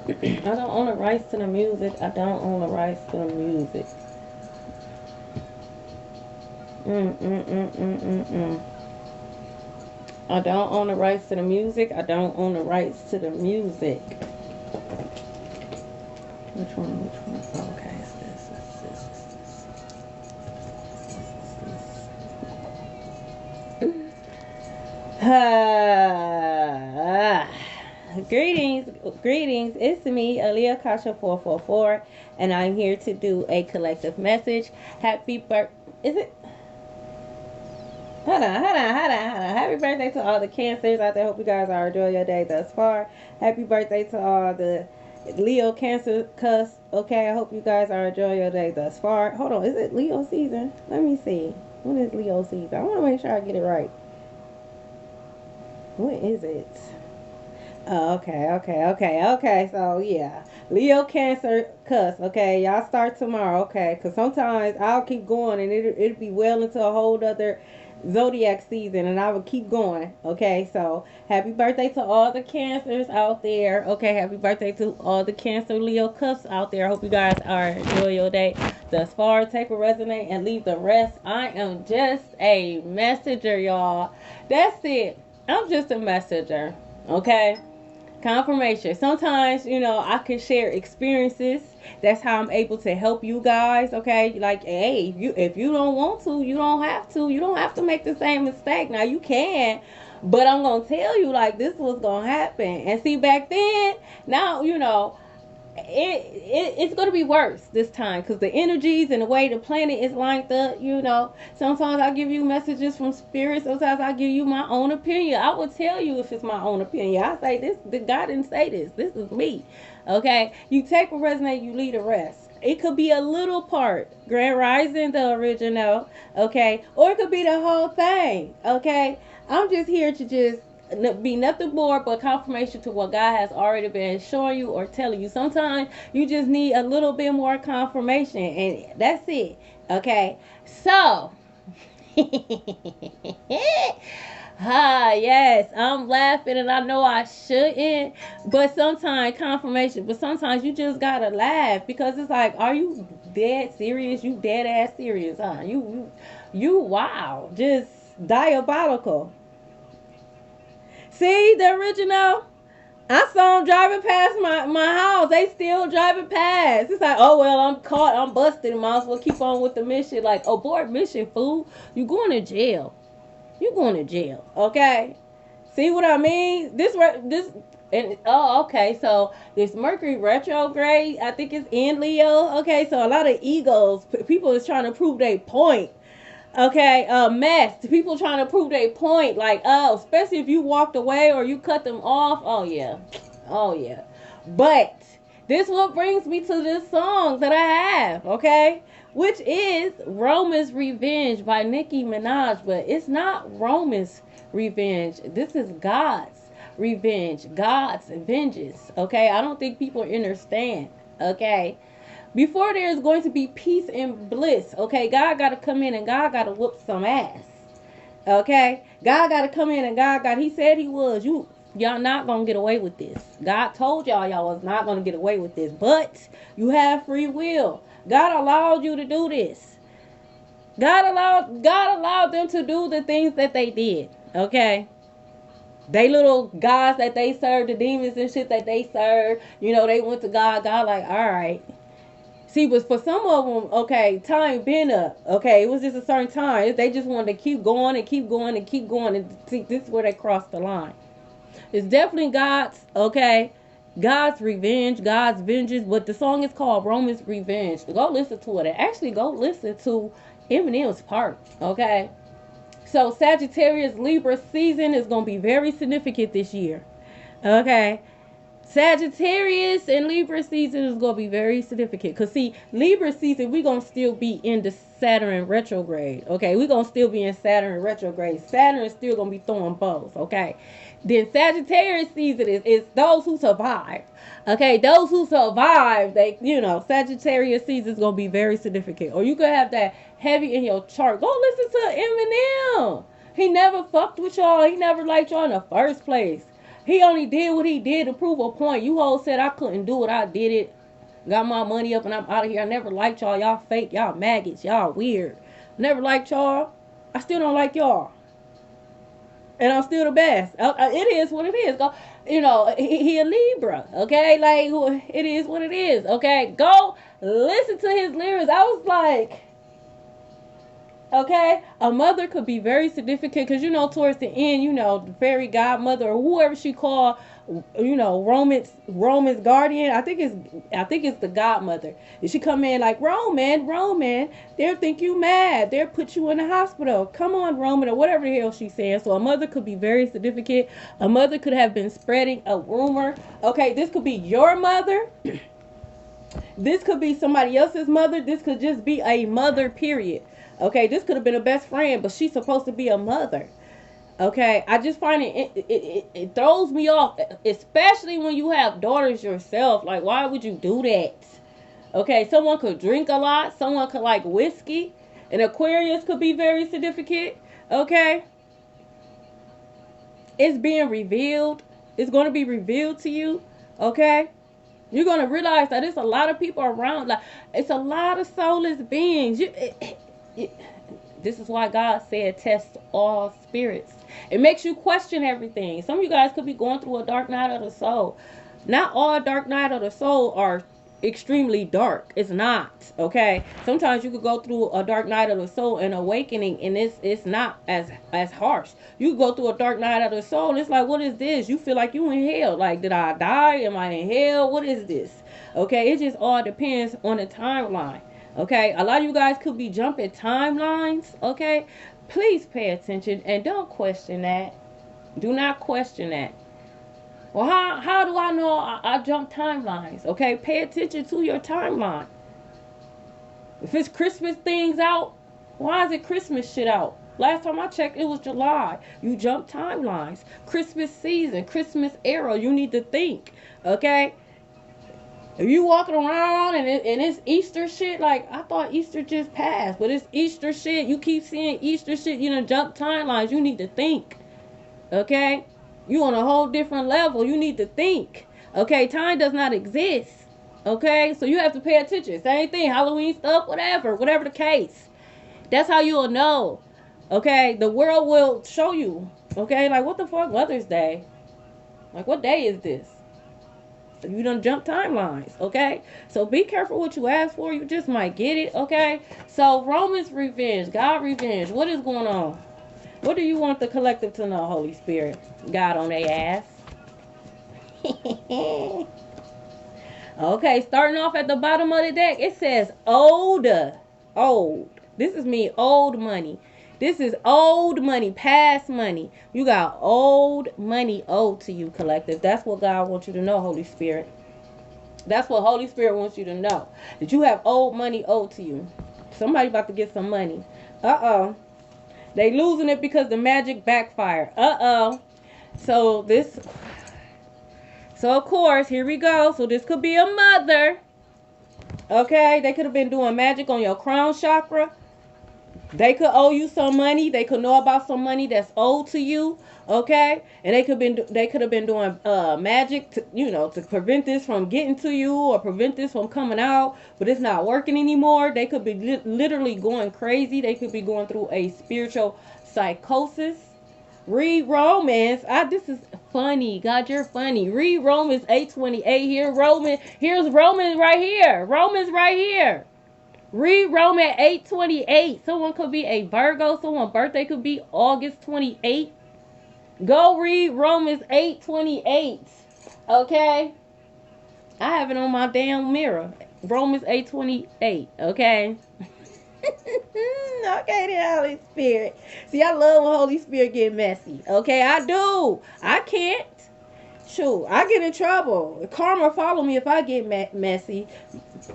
I don't own the rights to the music. I don't own the rights to the music. Mm, mm, mm, mm, mm, mm. I don't own the rights to the music. I don't own the rights to the music. Which one? Which one? Oh, okay, it's this. It's this. It's this. Greetings, greetings. It's me, Aaliyah Kasha 444, and I'm here to do a collective message. Happy birth. Is it? Hold on. Happy birthday to all the cancers out there. Hope you guys are enjoying your day thus far. Happy birthday to all the Leo Cancer cuss. Okay, I hope you guys are enjoying your day thus far. Hold on, is it Leo season? Let me see. When is Leo season? I want to make sure I get it right. When is it? Oh, okay. So yeah, Leo Cancer cuss. Okay, y'all start tomorrow. Okay, because sometimes I'll keep going and it'll be well into a whole other zodiac season, and I will keep going. Okay, so happy birthday to all the cancers out there. Okay, happy birthday to all the Cancer Leo cuffs out there. I hope you guys are enjoying your day thus far. Take a resonate and leave the rest. I am just a messenger, y'all. That's it. I'm just a messenger. Okay, confirmation. Sometimes, I can share experiences. That's how I'm able to help you guys. Okay, like, hey, if you don't want to, you don't have to. You don't have to make the same mistake. Now you can, but I'm gonna tell you, like, this was gonna happen. And see, back then, now it's going to be worse this time because the energies and the way the planet is lined up. Sometimes I give you messages from spirit. Sometimes I give you my own opinion. I will tell you if it's my own opinion. I say this, the God didn't say this is me. Okay, you take a resonate, you leave the rest. It could be a little part, Grand Rising, the original. Okay, or it could be the whole thing. Okay, I'm just here to just be nothing more but confirmation to what God has already been showing you or telling you. Sometimes you just need a little bit more confirmation, and that's it. Okay, so yes, I'm laughing, and I know I shouldn't, but sometimes confirmation. But sometimes you just gotta laugh because it's like, are you dead serious? You dead ass serious, huh? You wow, just diabolical. See the original? I saw them driving past my house. They still driving past. It's like, oh well, I'm caught. I'm busted. Might as well keep on with the mission. Like, abort mission, fool. You going to jail. You going to jail. Okay. See what I mean? This and oh okay. So this Mercury retrograde, I think it's in Leo. Okay. So a lot of egos. People is trying to prove their point. Okay, mess. People trying to prove their point, like, oh, especially if you walked away or you cut them off. Oh yeah. But this what brings me to this song that I have, okay, which is "Roman's Revenge" by Nicki Minaj. But it's not Roman's revenge. This is God's revenge, God's vengeance. Okay, I don't think people understand. Okay, before there is going to be peace and bliss, okay, God got to come in and God got to whoop some ass. Okay, God got to come in and He said He was. Y'all not gonna get away with this. God told y'all was not gonna get away with this, but you have free will. God allowed you to do this. God allowed them to do the things that they did. Okay, they little gods that they serve, the demons and shit that they serve. They went to God. God like, all right. See, but for some of them, okay, time been up. Okay, it was just a certain time. They just wanted to keep going and keep going and keep going. And see, this is where they crossed the line. It's definitely God's, okay, God's revenge, God's vengeance. But the song is called Roman's Revenge. Go listen to it. And actually, go listen to Eminem's part, okay? So, Sagittarius Libra season is going to be very significant this year, okay? Sagittarius and Libra season is going to be very significant. Because, see, Libra season, we're going to still be in the Saturn retrograde. Okay, we're going to still be in Saturn retrograde. Saturn is still going to be throwing bows. Okay, then Sagittarius season is those who survive. Okay, those who survive, Sagittarius season is going to be very significant. Or you could have that heavy in your chart. Go listen to Eminem. He never fucked with y'all. He never liked y'all in the first place. He only did what he did to prove a point. You all said I couldn't do it. I did it. Got my money up and I'm out of here. I never liked y'all. Y'all fake. Y'all maggots. Y'all weird. Never liked y'all. I still don't like y'all. And I'm still the best. It is what it is. Go, you know, he a Libra, okay? Like, it is what it is, okay? Go listen to his lyrics. I was like, okay, a mother could be very significant because, you know, towards the end, you know, the fairy godmother or whoever she called, you know, Roman's guardian. I think it's the godmother. And she come in like, Roman, they'll think you mad. They'll put you in the hospital. Come on, Roman, or whatever the hell she's saying. So a mother could be very significant. A mother could have been spreading a rumor. Okay, this could be your mother. This could be somebody else's mother. This could just be a mother, period. Okay, this could have been a best friend, but she's supposed to be a mother. Okay, I just find it throws me off, especially when you have daughters yourself. Like, why would you do that? Okay, someone could drink a lot. Someone could like whiskey. An Aquarius could be very significant. Okay, it's being revealed. It's going to be revealed to you. Okay, you're going to realize that there's a lot of people around. Like, it's a lot of soulless beings. This is why God said test all spirits. It makes you question everything. Some of you guys could be going through a dark night of the soul. Not all dark night of the soul are extremely dark. It's not, okay? Sometimes you could go through a dark night of the soul and awakening, and it's not as harsh. You could go through a dark night of the soul and it's like, what is this? You feel like you in hell. Like, did I die? Am I in hell? What is this? Okay, it just all depends on the timeline. Okay, a lot of you guys could be jumping timelines. Okay, please pay attention and don't question that. Do not question that. Well, how do I know I jump timelines? Okay, pay attention to your timeline. If it's Christmas things out, why is it Christmas shit out? Last time I checked, it was July. You jump timelines. Christmas season, Christmas era, you need to think. Okay? If you walking around and it's Easter shit, like, I thought Easter just passed, but it's Easter shit. You keep seeing Easter shit, you know, jump timelines. You need to think. Okay? You on a whole different level. You need to think. Okay? Time does not exist. Okay? So you have to pay attention. Same thing. Halloween stuff, whatever the case. That's how you'll know. Okay? The world will show you. Okay? Like, what the fuck? Mother's Day. Like, what day is this? You done jump timelines, okay? So be careful what you ask for. You just might get it, okay? So Romans revenge, God revenge. What is going on? What do you want the collective to know, Holy Spirit? God on their ass. Okay, starting off at the bottom of the deck, it says old. This is me, old money. This is old money, past money. You got old money owed to you, collective. That's what God wants you to know, Holy Spirit. That's what Holy Spirit wants you to know. That you have old money owed to you. Somebody about to get some money. Uh-oh. They losing it because the magic backfired. Uh-oh. So of course, here we go. So this could be a mother. Okay, they could have been doing magic on your crown chakra. They could owe you some money. They could know about some money that's owed to you. Okay, and they could have been doing magic to, you know, to prevent this from getting to you or prevent this from coming out, but it's not working anymore. They could be literally going crazy. They could be going through a spiritual psychosis. Read Romans. This is funny. God, you're funny. Read Romans 8:28 here. Here's Romans right here. Romans right here. Read Romans 8:28. Someone could be a Virgo. Someone's birthday could be August 28th. Go read Romans 8:28. Okay? I have it on my damn mirror. Romans 8:28. Okay? Okay, the Holy Spirit. See, I love when Holy Spirit get messy. Okay, I do. I can't. Shoot, I get in trouble. Karma follow me if I get messy.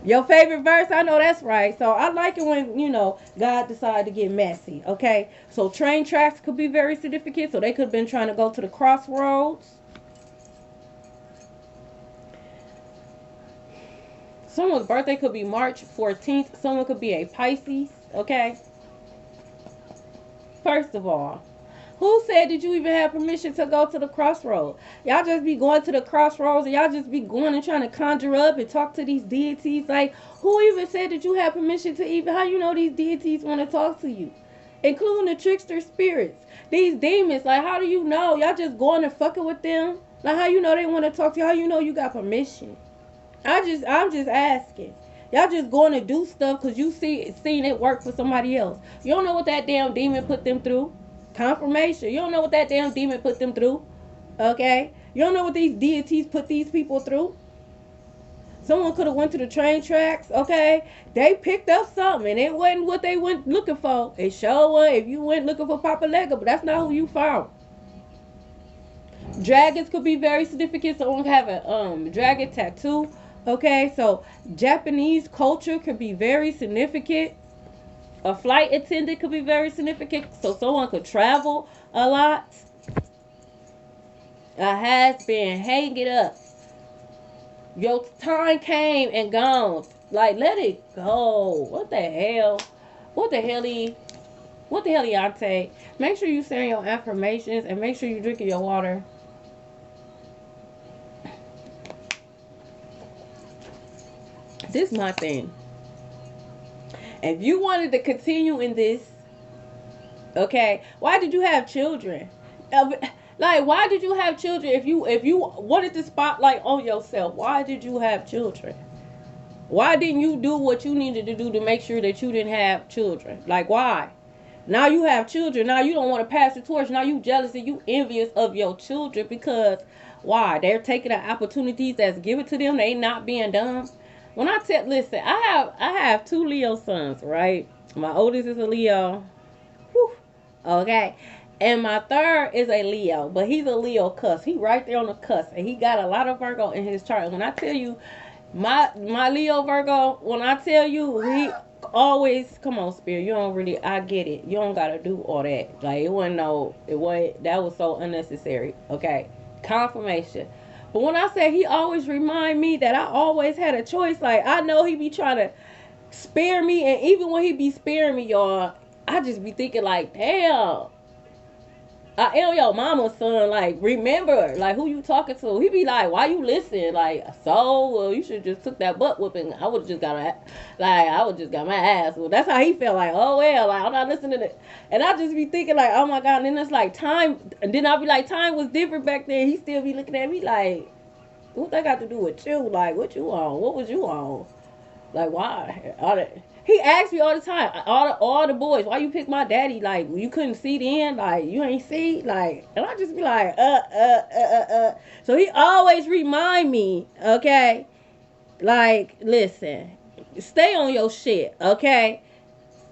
Your favorite verse? I know that's right. So I like it when, you know, God decided to get messy. Okay, so train tracks could be very significant. So they could have been trying to go to the crossroads. Someone's birthday could be March 14th. Someone could be a Pisces. Okay. First of all, Who said did you even have permission to go to the crossroads? Y'all just be going to the crossroads and y'all just be going and trying to conjure up and talk to these deities. Like, who even said that you have permission to even, how you know these deities want to talk to you? Including the trickster spirits. These demons, like, how do you know? Y'all just going and fucking with them? Like, how you know they want to talk to you? How you know you got permission? I'm just asking. Y'all just going to do stuff because you seen it work for somebody else. You don't know what that damn demon put them through. Confirmation. You don't know what that damn demon put them through. Okay? You don't know what these deities put these people through. Someone could have went to the train tracks, okay? They picked up something, and it wasn't what they went looking for. It sure was if you went looking for Papa Lega, but that's not who you found. Dragons could be very significant. Someone could have a dragon tattoo, okay? So Japanese culture could be very significant. A flight attendant could be very significant. So someone could travel a lot. A has been, hang it up. Your time came and gone. Like, let it go. What the hell? What the hell, Yante? Make sure you saying your affirmations and make sure you drinking your water. This is my thing. If you wanted to continue in this, okay, why did you have children? Like, why did you have children if you wanted the spotlight on yourself? Why did you have children? Why didn't you do what you needed to do to make sure that you didn't have children? Like, why? Now you have children. Now you don't want to pass the torch. Now you jealous and you envious of your children because why? They're taking the opportunities that's given to them. They not being done. When I listen, I have 2 Leo sons, right? My oldest is a Leo. Whew. Okay. And my third is a Leo, but he's a Leo cusp. He right there on the cusp, and he got a lot of Virgo in his chart. And when I tell you, my Leo Virgo, when I tell you, he always, come on, Spirit, you don't really, I get it. You don't gotta do all that. Like, that was so unnecessary. Okay, confirmation. But when I say he always remind me that I always had a choice, like, I know he be trying to spare me, and even when he be sparing me, y'all, I just be thinking like, damn. I am your mama's son. Like, remember, like, who you talking to? He be like, why you listen? Like, so, well, you should just took that butt whooping. I would just got my ass. Well, that's how he felt. Like, oh well, like, I'm not listening to it. And I just be thinking like, oh my god. And then it's like time. And then I'll be like, time was different back then. He still be looking at me like, what that got to do with you? Like, what you on? What was you on? Like, why? He asked me all the time, all the boys, why you pick my daddy? Like, you couldn't see then? Like, you ain't see? Like, and I just be like, So he always remind me, okay? Like, listen, stay on your shit, okay?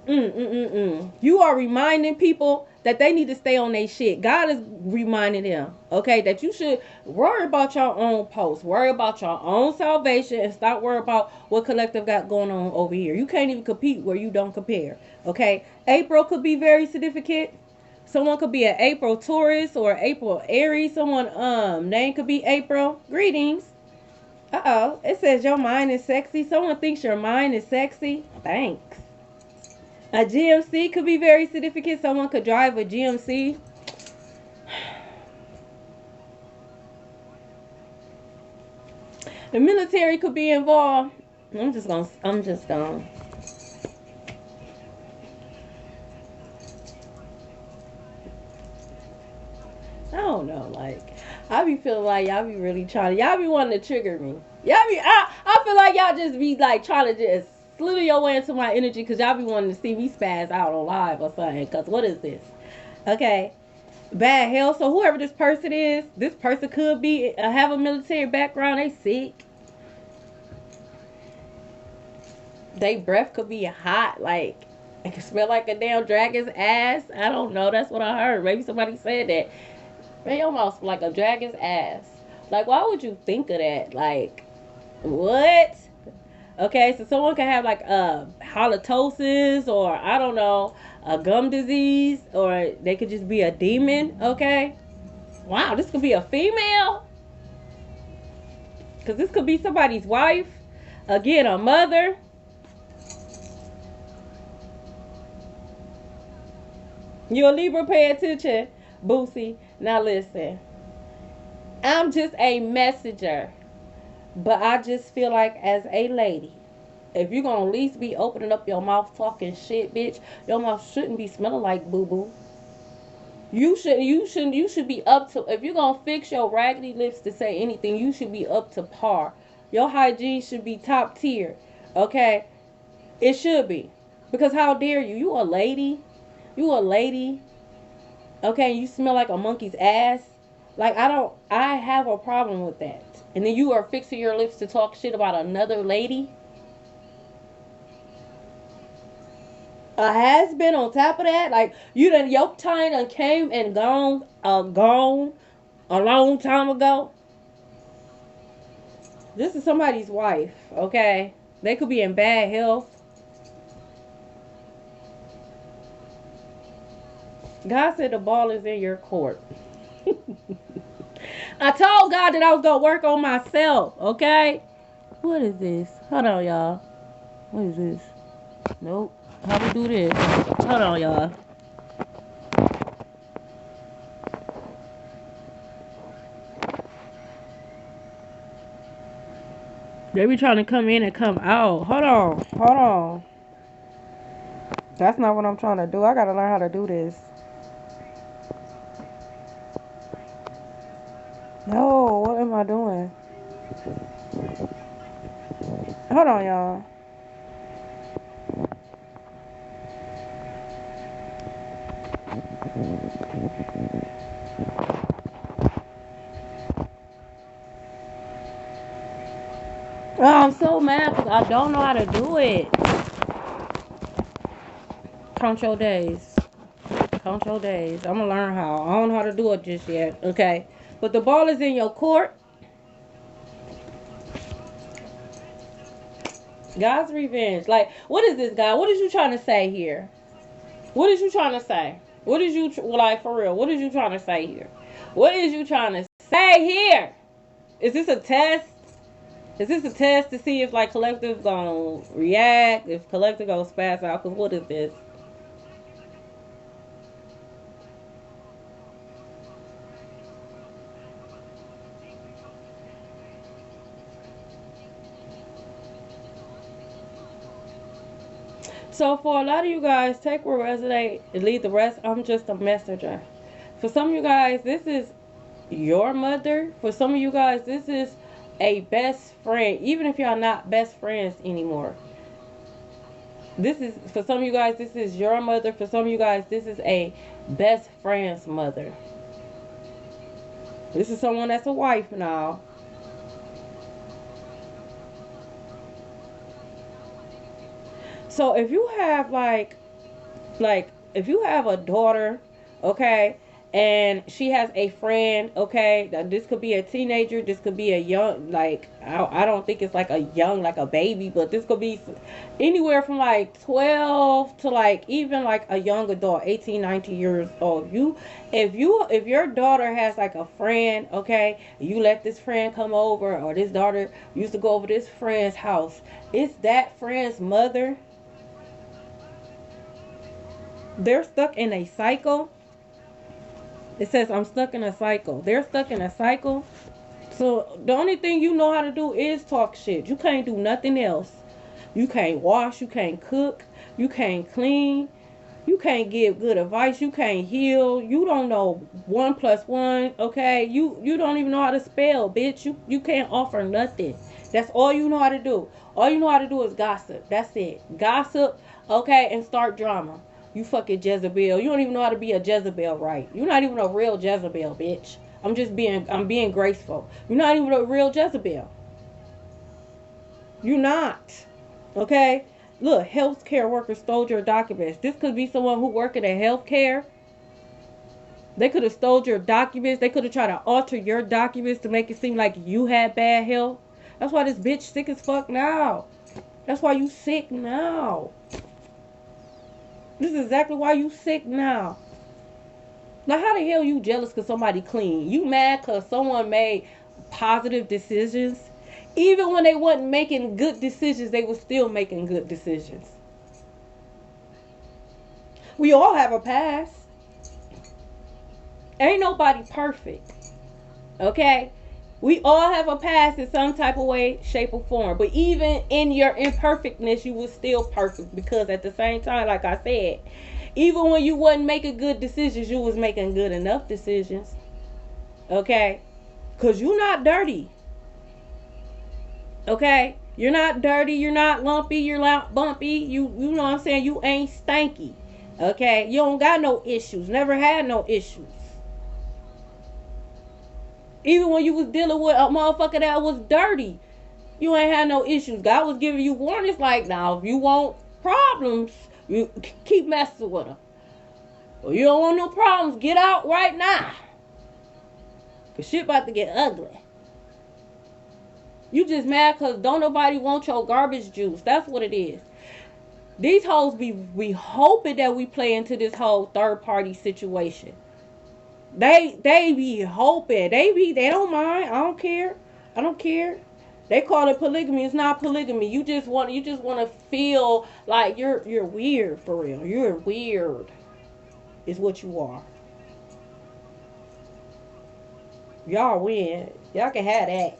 You are reminding people that they need to stay on their shit. God is reminding them, okay, that you should worry about your own post, worry about your own salvation, and stop worrying about what collective got going on over here. You can't even compete where you don't compare, okay? April could be very significant. Someone could be an April Taurus or April Aries. Someone name could be April. Greetings. It says your mind is sexy. Someone thinks your mind is sexy. Thanks. A GMC could be very significant. Someone could drive a GMC. The military could be involved. I'm just gonna. I don't know. Like, I be feeling like y'all be really trying. Y'all be wanting to trigger me. I feel like y'all just be like trying to just slither your way into my energy because y'all be wanting to see me spaz out on live or something. Because what is this? Okay. Bad health. So whoever this person is, this person could be have a military background. They sick. They breath could be hot. Like, it could smell like a damn dragon's ass. I don't know. That's what I heard. Maybe somebody said that. Man, your mouth like a dragon's ass. Like, why would you think of that? Like, what? Okay, so someone can have like halitosis or I don't know, a gum disease, or they could just be a demon. Okay, wow, this could be a female, because this could be somebody's wife. Again, a mother. You're a Libra, pay attention. Boosie, now listen. I'm just a messenger. But I just feel like as a lady, if you're gonna at least be opening up your mouth talking shit, bitch, your mouth shouldn't be smelling like boo boo. You should be up to, if you're gonna fix your raggedy lips to say anything, you should be up to par. Your hygiene should be top tier. Okay? It should be. Because how dare you? You a lady. You a lady. Okay, you smell like a monkey's ass. Like I have a problem with that. And then you are fixing your lips to talk shit about another lady. A has been on top of that. Like you done your time done came and gone a long time ago. This is somebody's wife, okay? They could be in bad health. God said the ball is in your court. I told God that I was gonna work on myself, okay? What is this? Hold on, y'all. What is this? Nope. How we do this? Hold on, y'all. They be trying to come in and come out. Hold on. Hold on. That's not what I'm trying to do. I gotta learn how to do this. No, what am I doing? Hold on, y'all. Oh, I'm so mad because I don't know how to do it. Count your days. Count your days. I'm gonna learn how. I don't know how to do it just yet. Okay. But the ball is in your court. God's revenge. Like, what is this, God? What is you trying to say here? What is you trying to say? What is you, like, for real? What is you trying to say here? What is you trying to say here? Is this a test? Is this a test to see if, like, Collective gonna react? If Collective gonna spaz out? Because what is this? So for a lot of you guys, take what resonate and leave the rest. I'm just a messenger. For some of you guys, this is your mother. For some of you guys, this is a best friend, even if y'all not best friends anymore. This is, for some of you guys, this is your mother. For some of you guys, this is a best friend's mother. This is someone that's a wife now. So if you have like if you have a daughter, okay, and she has a friend, okay, this could be a teenager, this could be a young, like I don't think it's like a young, like a baby, but this could be anywhere from like 12 to like even like a young adult, 18, 19 years old. If your daughter has like a friend, okay, you let this friend come over, or this daughter used to go over this friend's house, it's that friend's mother. They're stuck in a cycle. It says I'm stuck in a cycle. They're stuck in a cycle. So the only thing you know how to do is talk shit. You can't do nothing else. You can't wash, you can't cook, you can't clean, you can't give good advice, you can't heal, you don't know 1 plus 1, okay? You don't even know how to spell, bitch. You can't offer nothing. That's all you know how to do. All you know how to do is gossip. That's it. Gossip, okay, and start drama. You fucking Jezebel. You don't even know how to be a Jezebel right. You're not even a real Jezebel, bitch. I'm being graceful. You're not even a real Jezebel. You're not. Okay? Look, healthcare workers stole your documents. This could be someone who work in healthcare. They could have stole your documents. They could have tried to alter your documents to make it seem like you had bad health. That's why this bitch sick as fuck now. That's why you sick now. This is exactly why you sick now. Now, how the hell you jealous because somebody clean? You mad because someone made positive decisions? Even when they wasn't making good decisions, they were still making good decisions. We all have a past. Ain't nobody perfect. Okay? We all have a past in some type of way, shape, or form. But even in your imperfectness, you was still perfect. Because at the same time, like I said, even when you wasn't making good decisions, you was making good enough decisions. Okay? Because you're not dirty. Okay? You're not dirty. You're not lumpy. You're not bumpy. You know what I'm saying? You ain't stanky. Okay? You don't got no issues. Never had no issues. Even when you was dealing with a motherfucker that was dirty, you ain't had no issues. God was giving you warnings like, now, if you want problems, you keep messing with them. Or you don't want no problems, get out right now. Because shit about to get ugly. You just mad because don't nobody want your garbage juice. That's what it is. These hoes be hoping that we play into this whole third party situation. They be hoping. They don't mind. I don't care. I don't care. They call it polygamy. It's not polygamy. You just want to feel like you're weird for real. You're weird. Is what you are. Y'all win. Y'all can have that.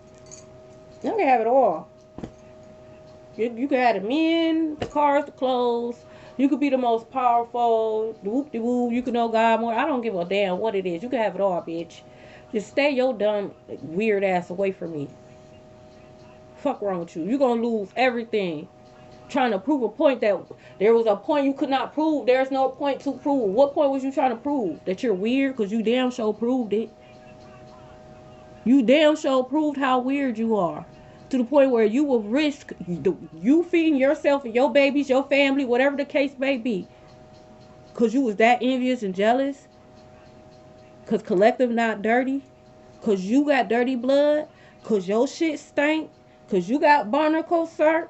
Y'all can have it all. You can have the men, the cars, the clothes. You could be the most powerful. The whoop de woo. You can know God more. I don't give a damn what it is. You can have it all, bitch. Just stay your dumb, weird ass away from me. Fuck wrong with you? You gonna lose everything. Trying to prove a point that there was a point you could not prove. There's no point to prove. What point was you trying to prove? That you're weird? Because you damn sure proved it. You damn sure proved how weird you are. To the point where you will risk you feeding yourself and your babies, your family, whatever the case may be. Because you was that envious and jealous. Because collective not dirty. Because you got dirty blood. Because your shit stank. Because you got barnacle, sir.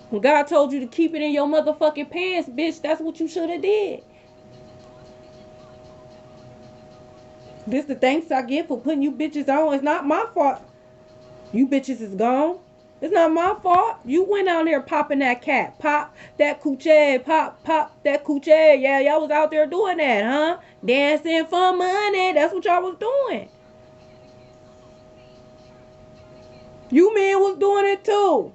When God told you to keep it in your motherfucking pants, bitch, that's what you should have did. This the thanks I get for putting you bitches on. It's not my fault. You bitches is gone. It's not my fault. You went out there popping that cat. Pop that coochie. Pop that coochie. Yeah, y'all was out there doing that, huh? Dancing for money. That's what y'all was doing. You men was doing it too.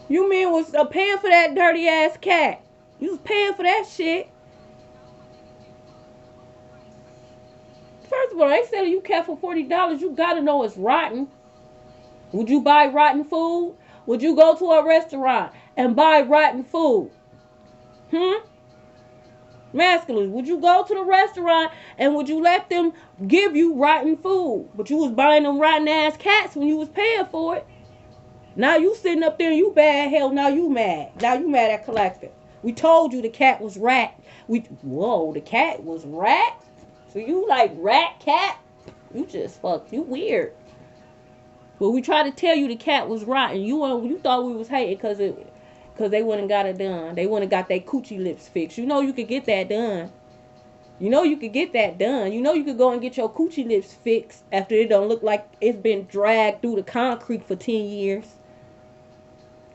You men was paying for that dirty ass cat. You was paying for that shit. First of all, they selling you cat for $40. You gotta know it's rotten. Would you buy rotten food? Would you go to a restaurant and buy rotten food? Masculine. Would you go to the restaurant and would you let them give you rotten food? But you was buying them rotten ass cats when you was paying for it. Now you sitting up there and you bad hell. Now you mad. Now you mad at Collective. We told you the cat was rat. Whoa, the cat was rat? So you like rat cat? You just fuck. You weird. But we tried to tell you the cat was rotten. You thought we was hating because they wouldn't got it done. They wouldn't got their coochie lips fixed. You know you could get that done. You know you could get that done. You know you could go and get your coochie lips fixed after it don't look like it's been dragged through the concrete for 10 years.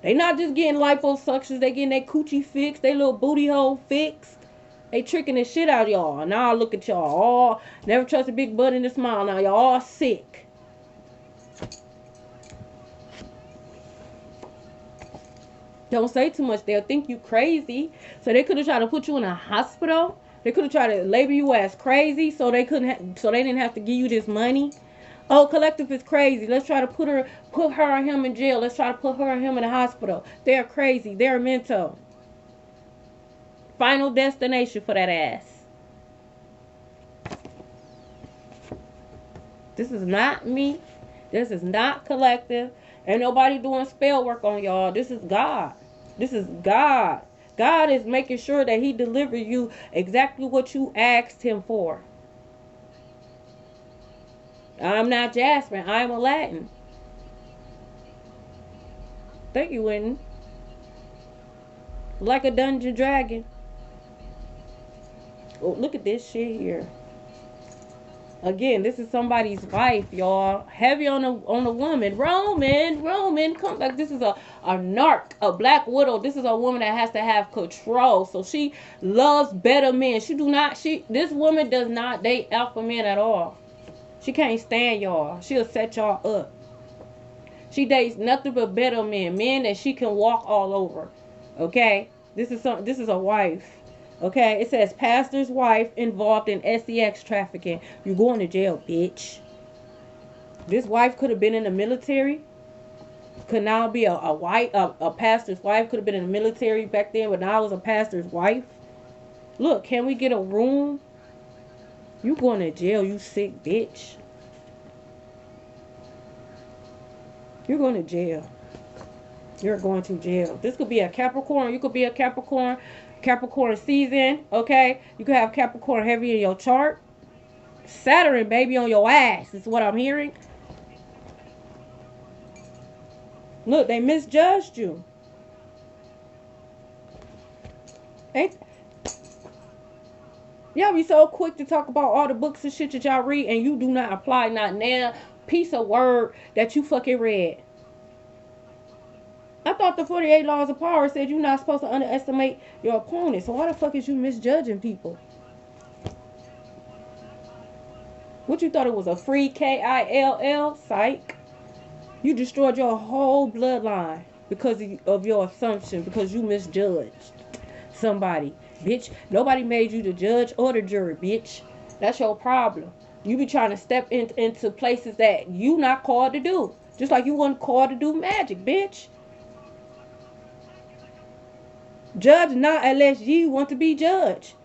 They not just getting liposuctions. They getting their coochie fixed. They little booty hole fixed. They tricking the shit out of y'all. Now look at y'all. All never trust a big butt in the smile. Now y'all all sick. Don't say too much. They'll think you crazy. So they could have tried to put you in a hospital. They could have tried to label you as crazy so they didn't have to give you this money. Oh, Collective is crazy. Let's try to put her or him in jail. Let's try to put her or him in a hospital. They're crazy. They're mental. Final destination for that ass. This is not me. This is not Collective. Ain't nobody doing spell work on y'all. This is God. This is God. God is making sure that he delivers you exactly what you asked him for. I'm not Jasmine. I'm Aladdin. Thank you, Whitney. Like a dungeon dragon. Oh, look at this shit here. Again, this is somebody's wife, y'all. Heavy on the woman. Roman, come back. This is a narc, a black widow. This is a woman that has to have control. So she loves better men. This woman does not date alpha men at all. She can't stand y'all. She'll set y'all up. She dates nothing but better men, men that she can walk all over. Okay, this is a wife. Okay, it says pastor's wife involved in sex trafficking. You going to jail, bitch. This wife could have been in the military. Could now be a pastor's wife. Could have been in the military back then, but now is a pastor's wife. Look, can we get a room? You going to jail, you sick bitch. You're going to jail. You're going to jail. This could be a Capricorn. You could be a Capricorn. Capricorn season. Okay. You could have Capricorn heavy in your chart. Saturn, baby, on your ass. Is what I'm hearing. Look, they misjudged you. Y'all be so quick to talk about all the books and shit that y'all read, and you do not apply not now piece of word that you fucking read. I thought the 48 laws of power said you're not supposed to underestimate your opponent. So why the fuck is you misjudging people? What, you thought it was a free KILL? Psych. You destroyed your whole bloodline because of your assumption, because you misjudged somebody. Bitch, nobody made you the judge or the jury, bitch. That's your problem. You be trying to step into places that you not called to do. Just like you weren't called to do magic, bitch. Judge not unless ye want to be judged.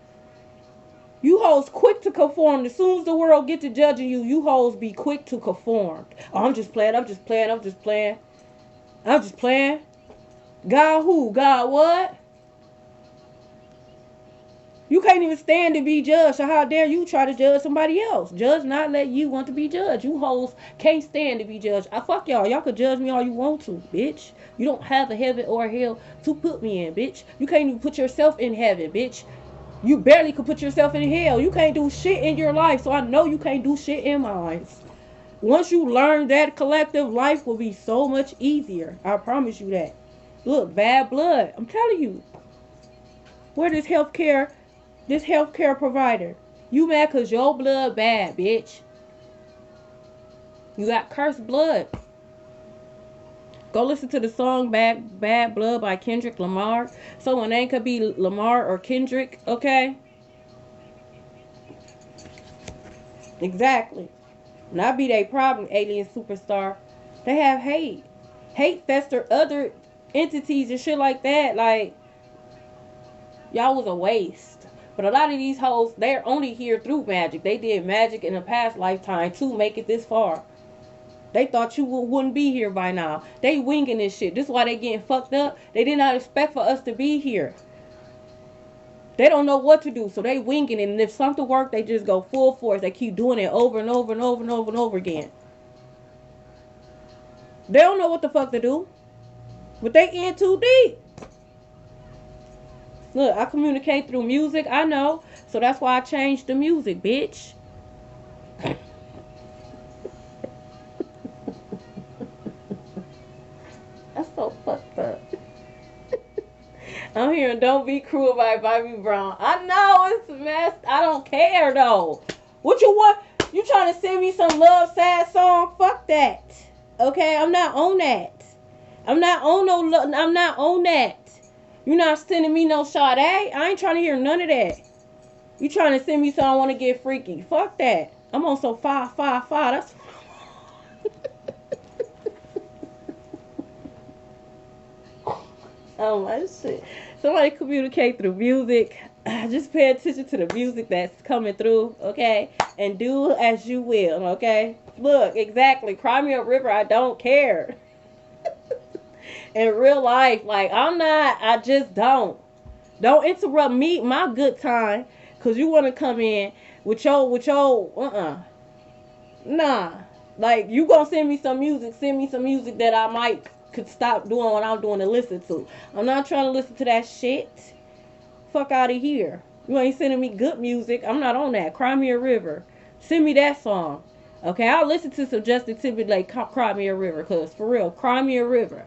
You hoes quick to conform. As soon as the world get to judging you, you hoes be quick to conform. Oh, I'm just playing. God who? God what? You can't even stand to be judged, so how dare you try to judge somebody else? Judge not let you want to be judged. You hoes can't stand to be judged. I fuck y'all. Y'all could judge me all you want to, bitch. You don't have a heaven or a hell to put me in, bitch. You can't even put yourself in heaven, bitch. You barely could put yourself in hell. You can't do shit in your life, so I know you can't do shit in mine. Once you learn that, collective, life will be so much easier. I promise you that. Look, bad blood. I'm telling you. Where this healthcare provider? You mad because your blood bad, bitch. You got cursed blood. Go listen to the song Bad Blood by Kendrick Lamar. Someone name could be Lamar or Kendrick, okay? Exactly. Not be they problem, alien superstar. They have hate. Hate fester other entities and shit like that. Like, y'all was a waste. But a lot of these hoes, they're only here through magic. They did magic in a past lifetime to make it this far. They thought you wouldn't be here by now. They winging this shit. This is why they getting fucked up. They did not expect for us to be here. They don't know what to do, so they winging it. And if something works, they just go full force. They keep doing it over and over and over and over and over again. They don't know what the fuck to do. But they in too deep. Look, I communicate through music. I know. So that's why I changed the music, bitch. That's so fucked up. I'm hearing Don't Be Cruel by Bobby Brown. I know it's messed. I don't care though. What you want? You trying to send me some love sad song? Fuck that. Okay, I'm not on that. I'm not on that. You not sending me no Sade. I ain't trying to hear none of that. You trying to send me something I want to get freaky. Fuck that. I'm on so 555. That's oh my shit. Somebody communicate through music. Just pay attention to the music that's coming through, okay? And do as you will, okay? Look, exactly. Cry me a river, I don't care. In real life, like, I just don't. Don't interrupt me, my good time, because you want to come in with your, Nah. Like, you gonna send me some music that I might could stop doing what I'm doing to listen to. I'm not trying to listen to that shit. Fuck out of here. You ain't sending me good music. I'm not on that. Cry me a river. Send me that song. Okay, I'll listen to some Justin Timberlake, Cry Me a River, cause for real, Cry Me a River.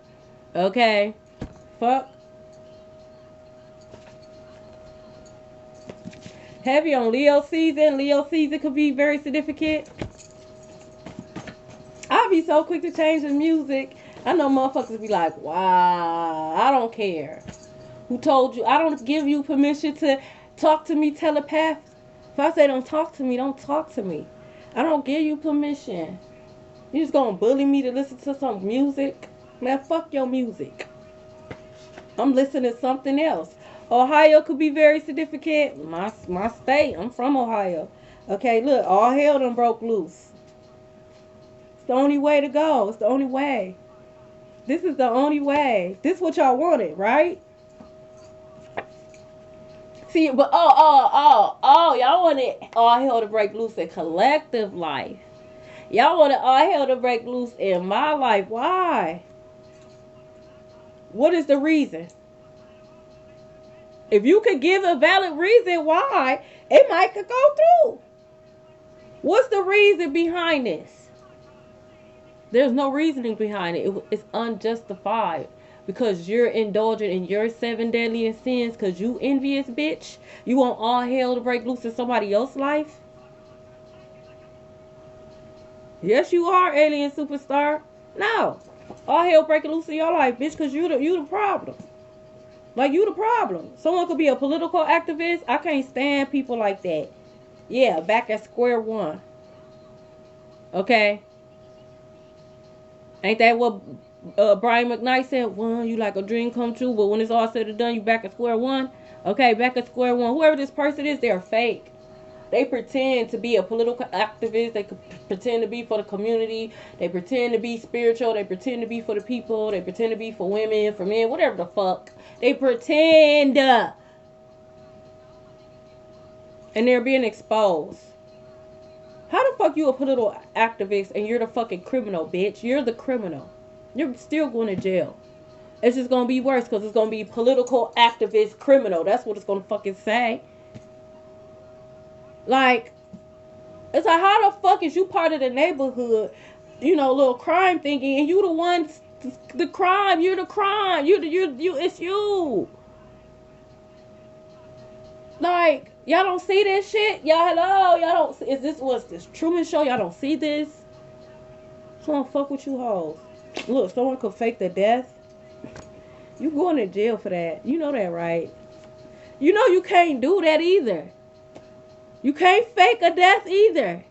Okay, fuck. Heavy on Leo season. Leo season could be very significant. I'll be so quick to change the music. I know motherfuckers be like, wow, I don't care. Who told you? I don't give you permission to talk to me telepath. If I say don't talk to me, don't talk to me. I don't give you permission. You just gonna bully me to listen to some music? Man, fuck your music. I'm listening to something else. Ohio could be very significant. My state. I'm from Ohio. Okay, look, all hell done broke loose. It's the only way to go. It's the only way. This is the only way. This is what y'all wanted, right? See, but y'all wanted all hell to break loose in collective life. Y'all wanted all hell to break loose in my life. Why? What is the reason? If you could give a valid reason why, it might could go through. What's the reason behind this? There's no reasoning behind it. It's unjustified. Because you're indulging in your 7 deadly sins because you envious bitch. You want all hell to break loose in somebody else's life? Yes, you are, alien superstar. No. All hell breaking loose in your life, bitch, because you the problem. Like, you the problem. Someone could be a political activist. I can't stand people like that. Yeah, back at square one. Okay? Ain't that what Brian McKnight said? Well, you like a dream come true, but when it's all said and done, you back at square one? Okay, back at square one. Whoever this person is, they're fake. They pretend to be a political activist. They pretend to be for the community. They pretend to be spiritual. They pretend to be for the people. They pretend to be for women, for men, whatever the fuck. They pretend. And they're being exposed. How the fuck you a political activist and you're the fucking criminal, bitch? You're the criminal. You're still going to jail. It's just going to be worse because it's going to be political activist criminal. That's what it's going to fucking say. Like, it's like, how the fuck is you part of the neighborhood, you know, little crime thingy, and you the one, the crime, you're the crime, it's you. Like, y'all don't see this shit? Y'all don't, is this, what's this, Truman Show? Y'all don't see this? Someone fuck with you hoes. Look, someone could fake the death. You going to jail for that. You know that, right? You know you can't do that either. You can't fake a death either.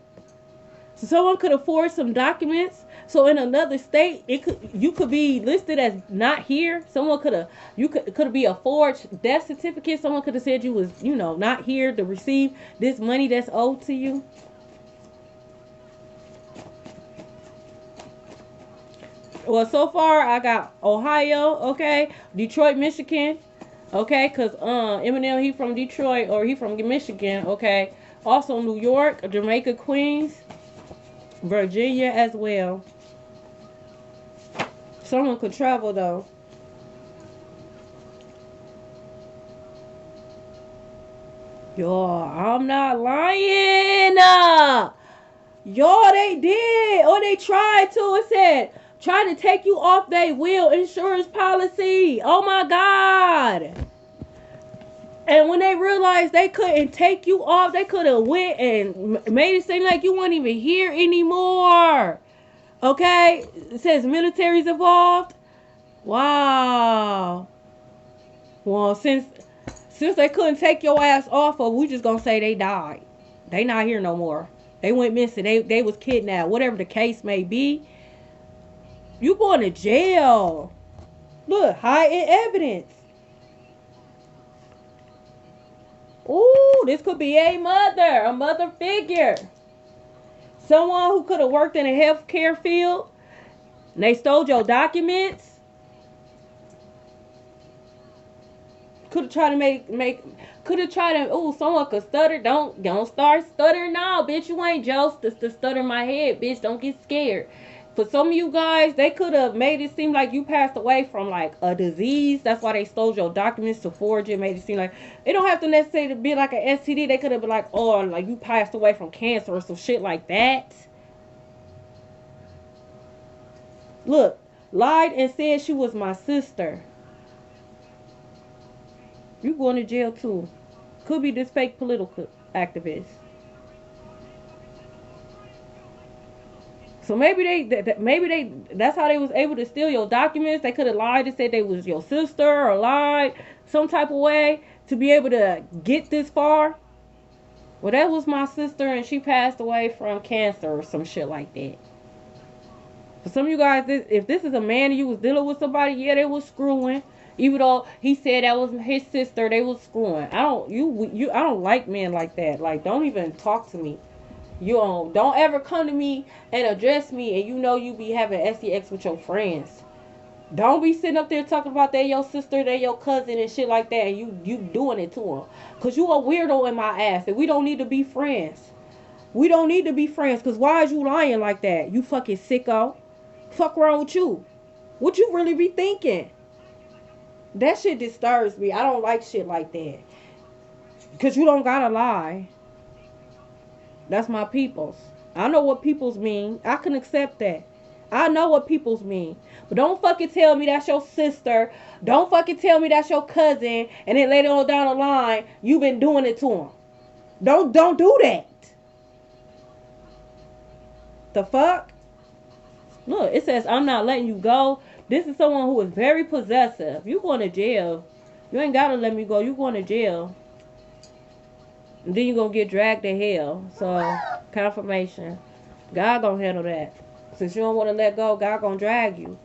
So someone could afford some documents. So in another state, you could be listed as not here. Someone could be a forged death certificate. Someone could have said you was, you know, not here to receive this money that's owed to you. Well, so far I got Ohio, okay, Detroit, Michigan, okay, cause Eminem, he from Detroit or he from Michigan, okay. Also New York, Jamaica, Queens, Virginia as well. Someone could travel though. Yo, I'm not lying. Yo, they did, or they tried to. It said trying to take you off their will insurance policy. Oh my God. And when they realized they couldn't take you off, they could have went and made it seem like you weren't even here anymore. Okay? It says military's involved. Wow. Well, since they couldn't take your ass off, we just gonna say they died. They not here no more. They went missing. They was kidnapped. Whatever the case may be. You going to jail. Look, hiding evidence. Ooh, this could be a mother figure. Someone who could have worked in a healthcare field. And they stole your documents. Could have tried to someone could stutter. Don't start stuttering now, bitch. You ain't Joe to stutter my head, bitch. Don't get scared. For some of you guys, they could have made it seem like you passed away from like a disease. That's why they stole your documents to forge it. Made it seem like it don't have to necessarily be like an STD. They could have been like, oh, like you passed away from cancer or some shit like that. Look, lied and said she was my sister. You going to jail too. Could be this fake political activist. So maybe that's how they was able to steal your documents. They could have lied and said they was your sister or lied some type of way to be able to get this far. Well, that was my sister and she passed away from cancer or some shit like that. For some of you guys, if this is a man and you was dealing with somebody, yeah, they was screwing. Even though he said that was his sister, they was screwing. I don't like men like that. Like, don't even talk to me. You don't ever come to me and address me and you know you be having sex with your friends. Don't be sitting up there talking about they your sister, they your cousin and shit like that and you doing it to them. Because you a weirdo in my ass and we don't need to be friends. We don't need to be friends because why is you lying like that? You fucking sicko. Fuck wrong with you? What you really be thinking? That shit disturbs me. I don't like shit like that. Because you don't gotta lie. That's my peoples. I know what peoples mean. I can accept that. I know what peoples mean. But don't fucking tell me that's your sister. Don't fucking tell me that's your cousin. And then later on down the line, you been doing it to them. Don't do that. The fuck? Look, it says, I'm not letting you go. This is someone who is very possessive. You going to jail. You ain't got to let me go. You going to jail. And then you're going to get dragged to hell. So, confirmation. God going to handle that. Since you don't want to let go, God going to drag you.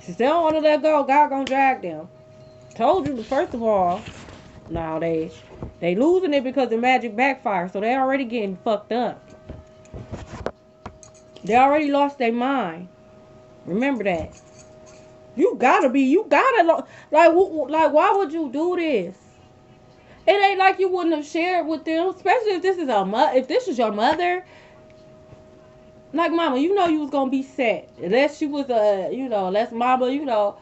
Since they don't want to let go, God going to drag them. Told you, first of all, now they losing it because the magic backfire. So, they already getting fucked up. They already lost their mind. Remember that. You gotta, like, why would you do this? It ain't like you wouldn't have shared with them, especially if this is if this is your mother. Like, mama, you know you was gonna be set. Unless she was unless mama,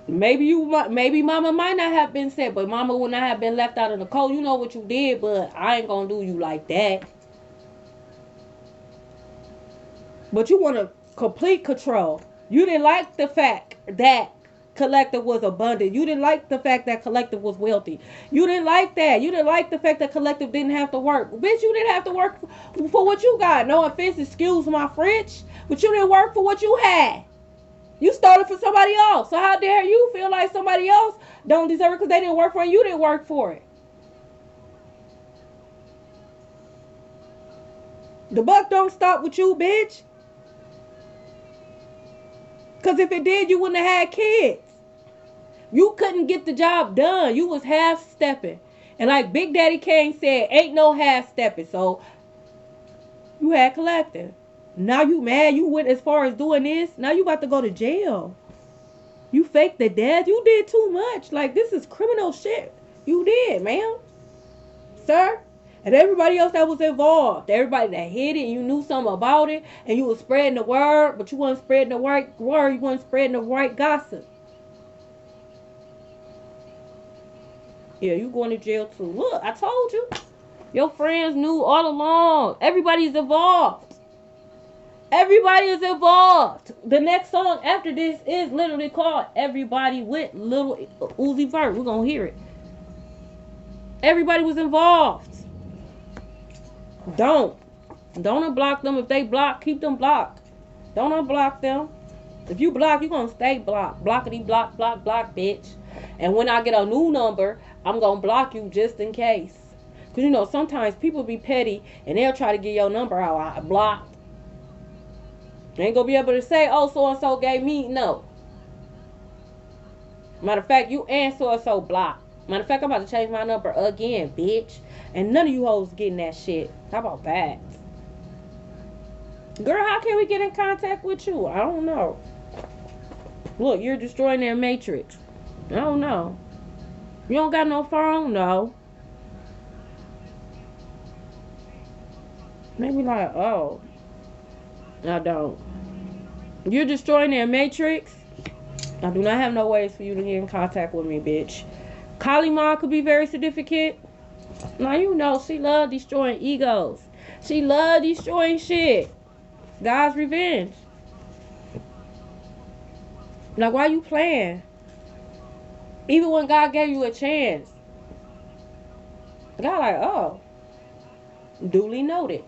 maybe mama might not have been set, but mama would not have been left out in the cold. You know what you did, but I ain't gonna do you like that. But you want to complete control. You didn't like the fact that Collective was abundant. You didn't like the fact that Collective was wealthy. You didn't like that. You didn't like the fact that Collective didn't have to work. Bitch, you didn't have to work for what you got. No offense, excuse my French, but you didn't work for what you had. You stole it from somebody else. So how dare you feel like somebody else don't deserve it because they didn't work for it and you didn't work for it. The buck don't stop with you, bitch. Because if it did, you wouldn't have had kids. You couldn't get the job done. You was half-stepping. And like Big Daddy Kane said, ain't no half-stepping. So, you had Collective. Now you mad you went as far as doing this. Now you about to go to jail. You faked the death. You did too much. Like, this is criminal shit. You did, ma'am. Sir. And everybody else that was involved, everybody that hid it, you knew something about it, and you was spreading the word, but you wasn't spreading the right word, you wasn't spreading the right gossip. Yeah, you going to jail too. Look, I told you. Your friends knew all along. Everybody's involved. Everybody is involved. The next song after this is literally called Everybody with Lil Uzi Vert. We're going to hear it. Everybody was involved. Don't unblock them. If they block, keep them blocked. Don't unblock them. If you block, you're going to stay blocked. Blockity, block, bitch. And when I get a new number, I'm going to block you just in case. Because, sometimes people be petty and they'll try to get your number out. I blocked. They ain't going to be able to say, oh, so-and-so gave me. No. Matter of fact, you and so-and-so blocked. Matter of fact, I'm about to change my number again, bitch. And none of you hoes getting that shit. How about that? Girl, how can we get in contact with you? I don't know. Look, you're destroying their matrix. I don't know. You don't got no phone? No. Maybe like, oh, I don't. You're destroying their matrix. I do not have no ways for you to get in contact with me, bitch. Kali Ma could be very significant. Now you know she love destroying egos. She love destroying shit. God's revenge. Like, why you playing? Even when God gave you a chance, God like, oh, duly noted.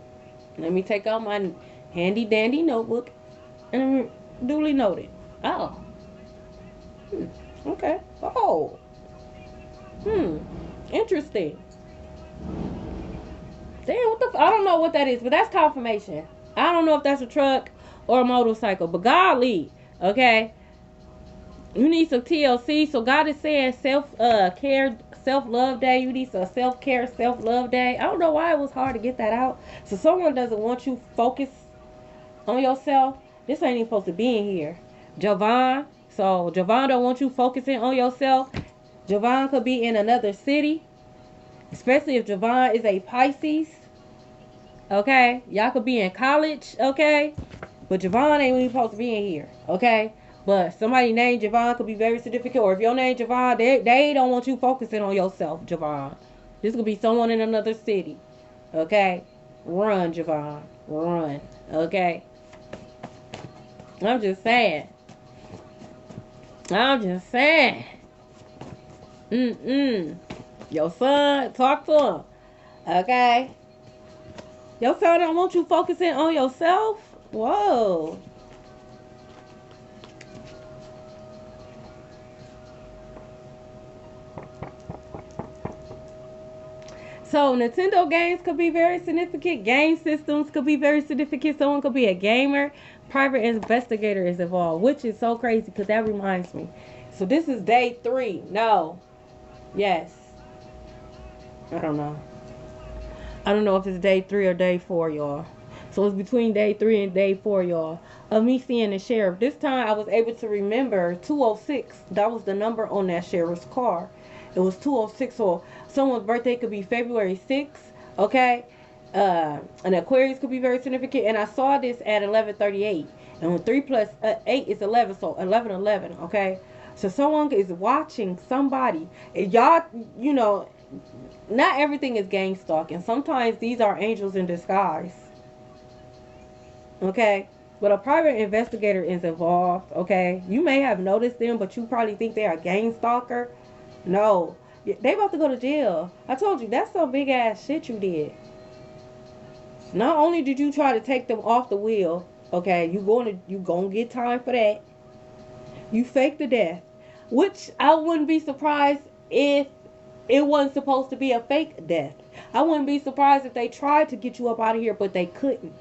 Let me take out my handy dandy notebook and duly noted. Oh, okay. Oh, interesting. Damn, what the? I don't know what that is, but that's confirmation. I don't know if that's a truck or a motorcycle, but golly, okay. You need some TLC. So God is saying care, self love day. You need some self care, self love day. I don't know why it was hard to get that out. So someone doesn't want you focus on yourself. This ain't even supposed to be in here. Javon. So Javon don't want you focusing on yourself. Javon could be in another city, especially if Javon is a Pisces. Okay, y'all could be in college. Okay, but Javon ain't even supposed to be in here. Okay. But somebody named Javon could be very significant. Or if your name Javon, they don't want you focusing on yourself, Javon. This could be someone in another city. Okay? Run, Javon. Run. Okay? I'm just saying. I'm just saying. Your son, talk to him. Okay? Your son don't want you focusing on yourself? Whoa. So Nintendo games could be very significant. Game systems could be very significant. Someone could be a gamer. Private investigator is involved, which is so crazy because that reminds me. So this is day 3. No. Yes. I don't know. I don't know if it's day 3 or day 4, y'all. So it's between day 3 and day 4, y'all, of me seeing the sheriff. This time I was able to remember 206. That was the number on that sheriff's car. It was 206. So someone's birthday could be February 6th. Okay. An Aquarius could be very significant. And I saw this at 11:38. And when 3 plus 8 is 11. So 11:11. Okay. So someone is watching somebody. And y'all, you know, not everything is gang stalking. Sometimes these are angels in disguise. Okay. But a private investigator is involved. Okay. You may have noticed them, but you probably think they're a gang stalker. No. They about to go to jail. I told you, that's some big ass shit you did. Not only did you try to take them off the wheel, okay, you gonna get time for that. You faked the death. Which I wouldn't be surprised if it wasn't supposed to be a fake death. I wouldn't be surprised if they tried to get you up out of here, but they couldn't.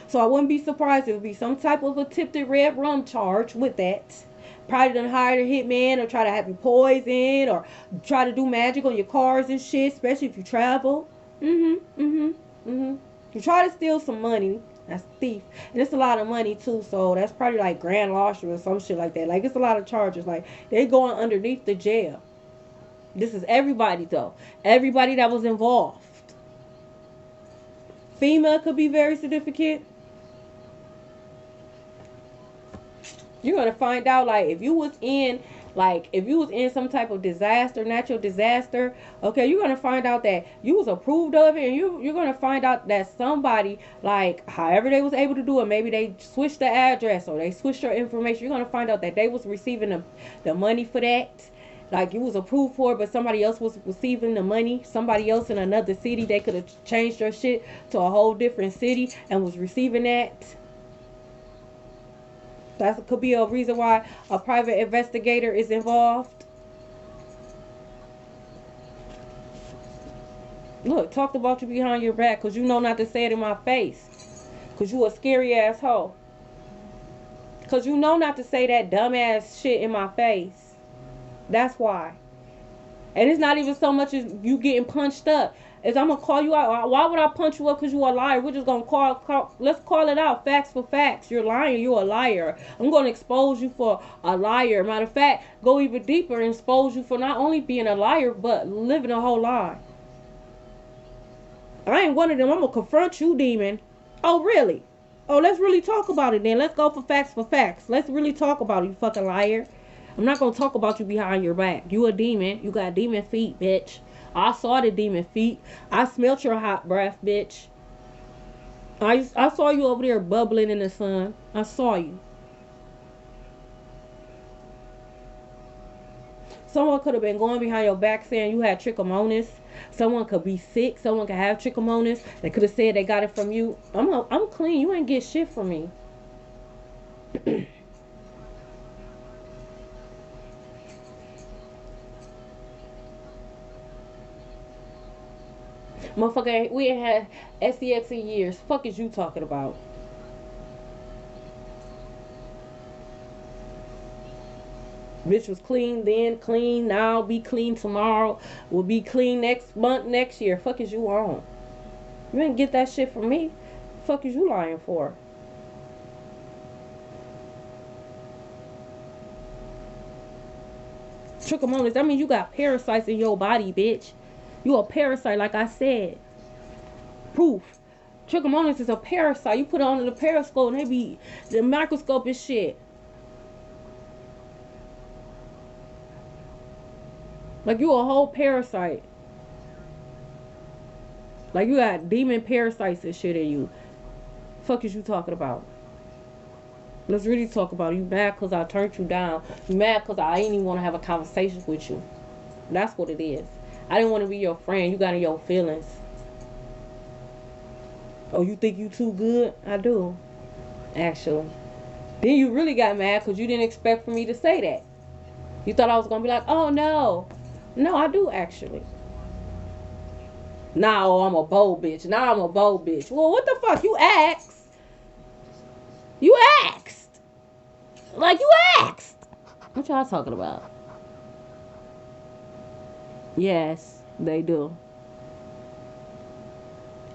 So I wouldn't be surprised if it would be some type of attempted red rum charge with that. Probably done hired a hitman or try to have you poisoned or try to do magic on your cars and shit, especially if you travel. You try to steal some money. That's thief. And it's a lot of money too, so that's probably like grand larceny or some shit like that. Like, it's a lot of charges. Like, they're going underneath the jail. This is everybody though. Everybody that was involved. FEMA could be very significant. You're gonna find out, like, if you was in some type of disaster, natural disaster, okay, you're gonna find out that you was approved of it, and you're gonna find out that somebody, like, however they was able to do it, maybe they switched the address or they switched your information. You're gonna find out that they was receiving the money for that. Like, you was approved for it, but somebody else was receiving the money. Somebody else in another city, they could have changed your shit to a whole different city and was receiving that. That could be a reason why a private investigator is involved. Look, talked about you behind your back because you know not to say it in my face. Because you a scary asshole. Because you know not to say that dumbass shit in my face. That's why. And it's not even so much as you getting punched up. Is I'm going to call you out. Why would I punch you up because you a liar? We're just going to let's call it out. Facts for facts. You're lying. You're a liar. I'm going to expose you for a liar. Matter of fact, go even deeper and expose you for not only being a liar, but living a whole lie. I ain't one of them. I'm gonna confront you, demon. Oh, really? Oh, let's really talk about it then. Let's go for facts for facts. Let's really talk about it, you fucking liar. I'm not gonna talk about you behind your back. You a demon. You got demon feet, bitch. I saw the demon feet. I smelt your hot breath, bitch. I saw you over there bubbling in the sun. I saw you. Someone could have been going behind your back saying you had trichomonas. Someone could be sick. Someone could have trichomonas. They could have said they got it from you. I'm clean. You ain't get shit from me. Motherfucker, we ain't had SEX in years. Fuck is you talking about? Bitch was clean then, clean now, be clean tomorrow, will be clean next month, next year. Fuck is you on? You didn't get that shit from me. Fuck is you lying for? Trichomonas, that means you got parasites in your body, bitch. You a parasite, like I said. Proof. Trichomonas is a parasite. You put it under the periscope and they be the microscope is shit. Like you a whole parasite. Like you got demon parasites and shit in you. Fuck is you talking about? Let's really talk about it. You mad because I turned you down. You mad because I ain't even want to have a conversation with you. That's what it is. I didn't want to be your friend. You got in your feelings. Oh, you think you too good? I do. Actually. Then you really got mad because you didn't expect for me to say that. You thought I was going to be like, oh no. No, I do actually. Now I'm a bold bitch. Now I'm a bold bitch. Well, what the fuck? You asked. You asked. Like you asked. What y'all talking about? Yes, they do.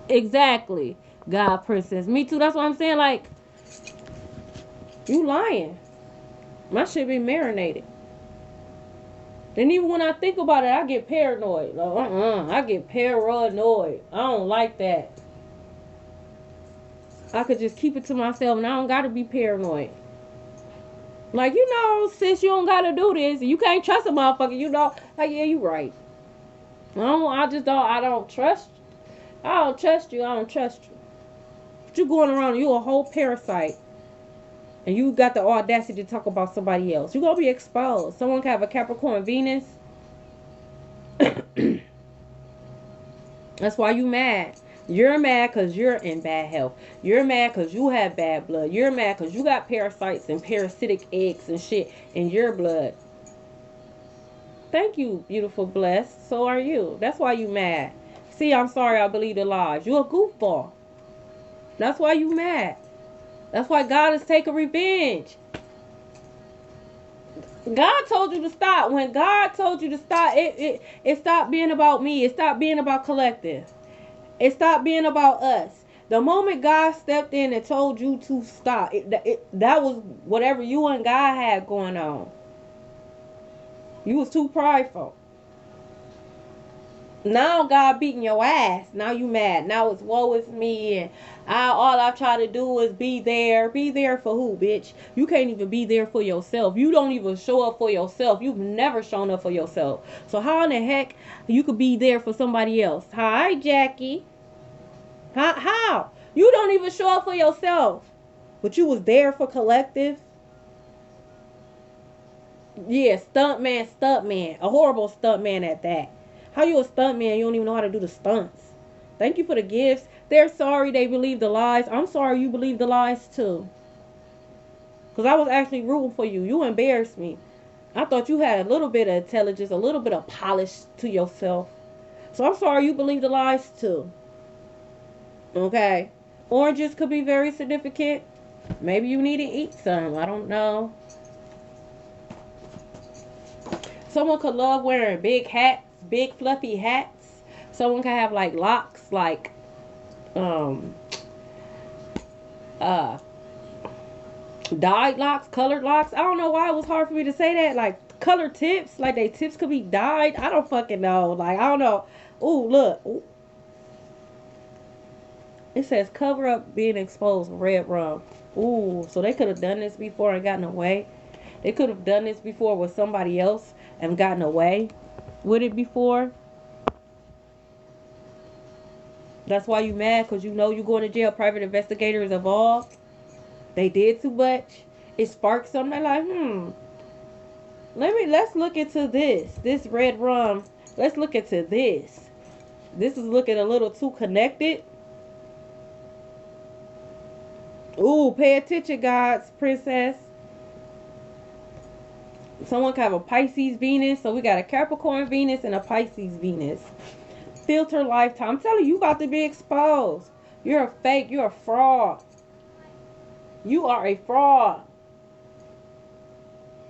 Exactly. God, princess. Me too. That's what I'm saying. Like, you lying. My shit be marinated. And even when I think about it, I get paranoid. Like, I get paranoid. I don't like that. I could just keep it to myself and I don't gotta be paranoid. Like, you know, sis, you don't gotta do this. You can't trust a motherfucker, you know. Like, yeah, you right. I don't trust you. I don't trust you. I don't trust you. But you going around, you a whole parasite. And you got the audacity to talk about somebody else. You gonna be exposed. Someone can have a Capricorn Venus. That's why you mad. You're mad because you're in bad health. You're mad because you have bad blood. You're mad because you got parasites and parasitic eggs and shit in your blood. Thank you, beautiful, blessed. So are you. That's why you mad. See, I'm sorry I believe the lies. You a goofball. That's why you mad. That's why God is taking revenge. God told you to stop. When God told you to stop, it stopped being about me. It stopped being about collective. It stopped being about us. The moment God stepped in and told you to stop, that was whatever you and God had going on. You was too prideful. Now God beating your ass. Now you mad. Now it's woe is me and all I try to do is be there. Be there for who, bitch? You can't even be there for yourself. You don't even show up for yourself. You've never shown up for yourself. So how in the heck you could be there for somebody else? Hi, Jackie. How? You don't even show up for yourself. But you was there for collective. Yeah, stuntman. A horrible stuntman at that. How you a stuntman? You don't even know how to do the stunts. Thank you for the gifts. They're sorry they believe the lies. I'm sorry you believe the lies too. Because I was actually rooting for you. You embarrassed me. I thought you had a little bit of intelligence, a little bit of polish to yourself. So I'm sorry you believe the lies too. Okay. Oranges could be very significant. Maybe you need to eat some. I don't know. Someone could love wearing big hats, big fluffy hats. Someone can have like locks, like uh dyed locks, colored locks. I don't know why it was hard for me to say that. Like colored tips, like they tips could be dyed. I don't fucking know. Like I don't know. Ooh, look. Ooh. It says cover up being exposed, red rum. Ooh, so they could have done this before and gotten away. They could have done this before with somebody else and gotten away with it before. That's why you mad, because you know you're going to jail. Private investigators involved. They did too much. It sparked something. They're like, let's look into this. This red rum. Let's look into this. This is looking a little too connected. Ooh, pay attention, gods, princess. Someone could have a Pisces Venus. So we got a Capricorn Venus and a Pisces Venus. Filter lifetime. I'm telling you, you about to be exposed. You're a fake. You're a fraud. You are a fraud.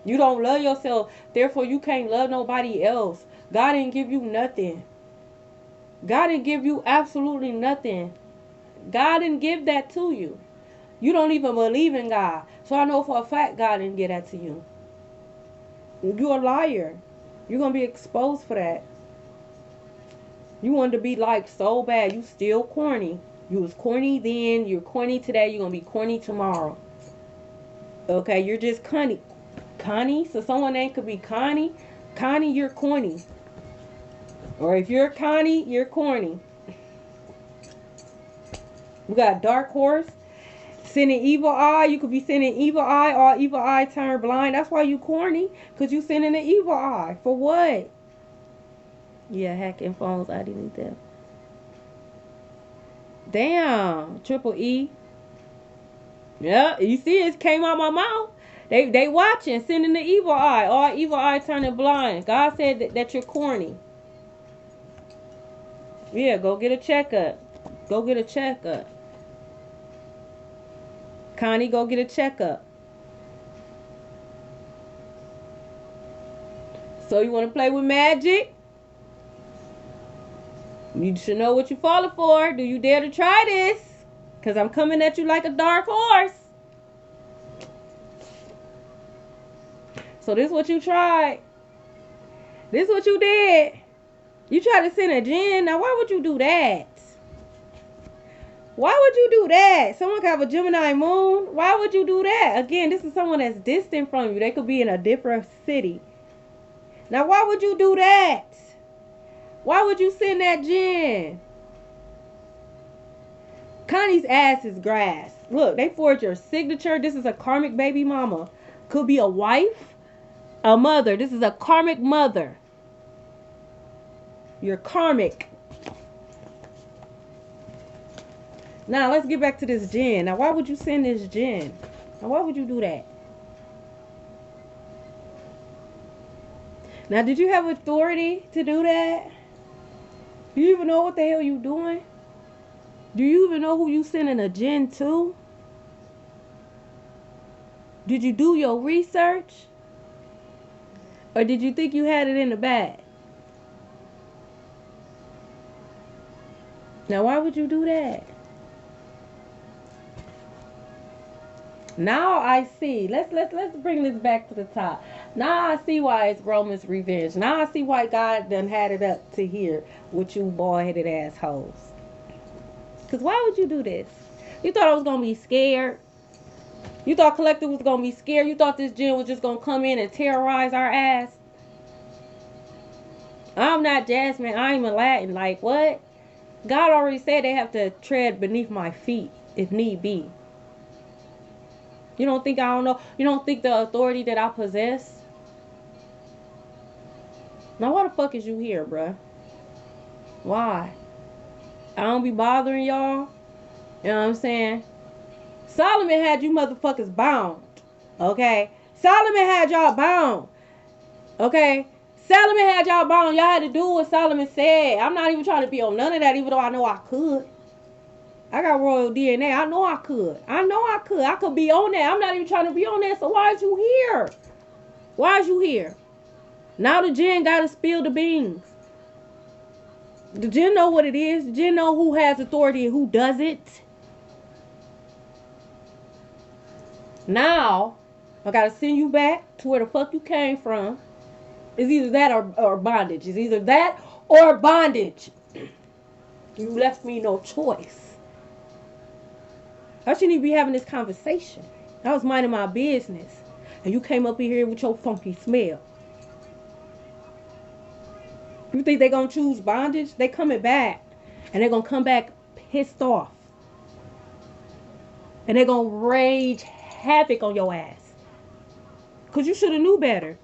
You don't love yourself. Therefore, you can't love nobody else. God didn't give you nothing. God didn't give you absolutely nothing. God didn't give that to you. You don't even believe in God. So I know for a fact God didn't give that to you. You're a liar. You're going to be exposed for that. You wanted to be like so bad. You still corny. You was corny then. You're corny today. You're going to be corny tomorrow. Okay, you're just Connie. Connie? So someone name could be Connie. Connie, you're corny. Or if you're Connie, you're corny. We got dark horse. Sending evil eye. You could be sending evil eye or evil eye turn blind. That's why you corny. Because you sending an evil eye. For what? Yeah, hacking phones. I didn't them. Damn. Triple E. Yeah, you see it came out my mouth. They watching, sending the evil eye. Or evil eye turning blind. God said that you're corny. Yeah, go get a checkup. Go get a checkup. Connie, go get a checkup. So you want to play with magic? You should know what you're falling for. Do you dare to try this? Because I'm coming at you like a dark horse. So this is what you tried. This is what you did. You tried to send a jinn. Now why would you do that? Why would you do that? Someone could have a Gemini moon. Why would you do that? Again, this is someone that's distant from you. They could be in a different city. Now why would you do that? Why would you send that jinn? Connie's ass is grass. Look, they forged your signature. This is a karmic baby mama. Could be a wife, a mother. This is a karmic mother. You're karmic. Now, let's get back to this jinn. Now, why would you send this jinn? Now, why would you do that? Now, did you have authority to do that? Do you even know what the hell you doing? Do you even know who you sending a jinn to? Did you do your research? Or did you think you had it in the bag? Now, why would you do that? Now I see. Let's bring this back to the top. Now I see why it's Roman's revenge. Now I see why God done had it up to here with you bald-headed assholes. Because why would you do this? You thought I was going to be scared? You thought Collective was going to be scared? You thought this jinn was just going to come in and terrorize our ass? I'm not Jasmine. I'm Aladdin. Like, what? God already said they have to tread beneath my feet if need be. You don't think I don't know? You don't think the authority that I possess? Now, why the fuck is you here, bruh? Why? I don't be bothering y'all. You know what I'm saying? Solomon had you motherfuckers bound. Okay? Solomon had y'all bound. Okay? Solomon had y'all bound. Y'all had to do what Solomon said. I'm not even trying to be on none of that, even though I know I could. I got royal DNA. I know I could. I know I could. I could be on that. I'm not even trying to be on that. So why is you here? Why is you here? Now the jinn got to spill the beans. The jinn know what it is. The jinn know who has authority and who doesn't. Now, I got to send you back to where the fuck you came from. It's either that or bondage. It's either that or bondage. You left me no choice. I shouldn't even be having this conversation. I was minding my business. And you came up in here with your funky smell. You think they gonna choose bondage? They coming back. And they gonna come back pissed off. And they gonna rage havoc on your ass. Because you should have knew better.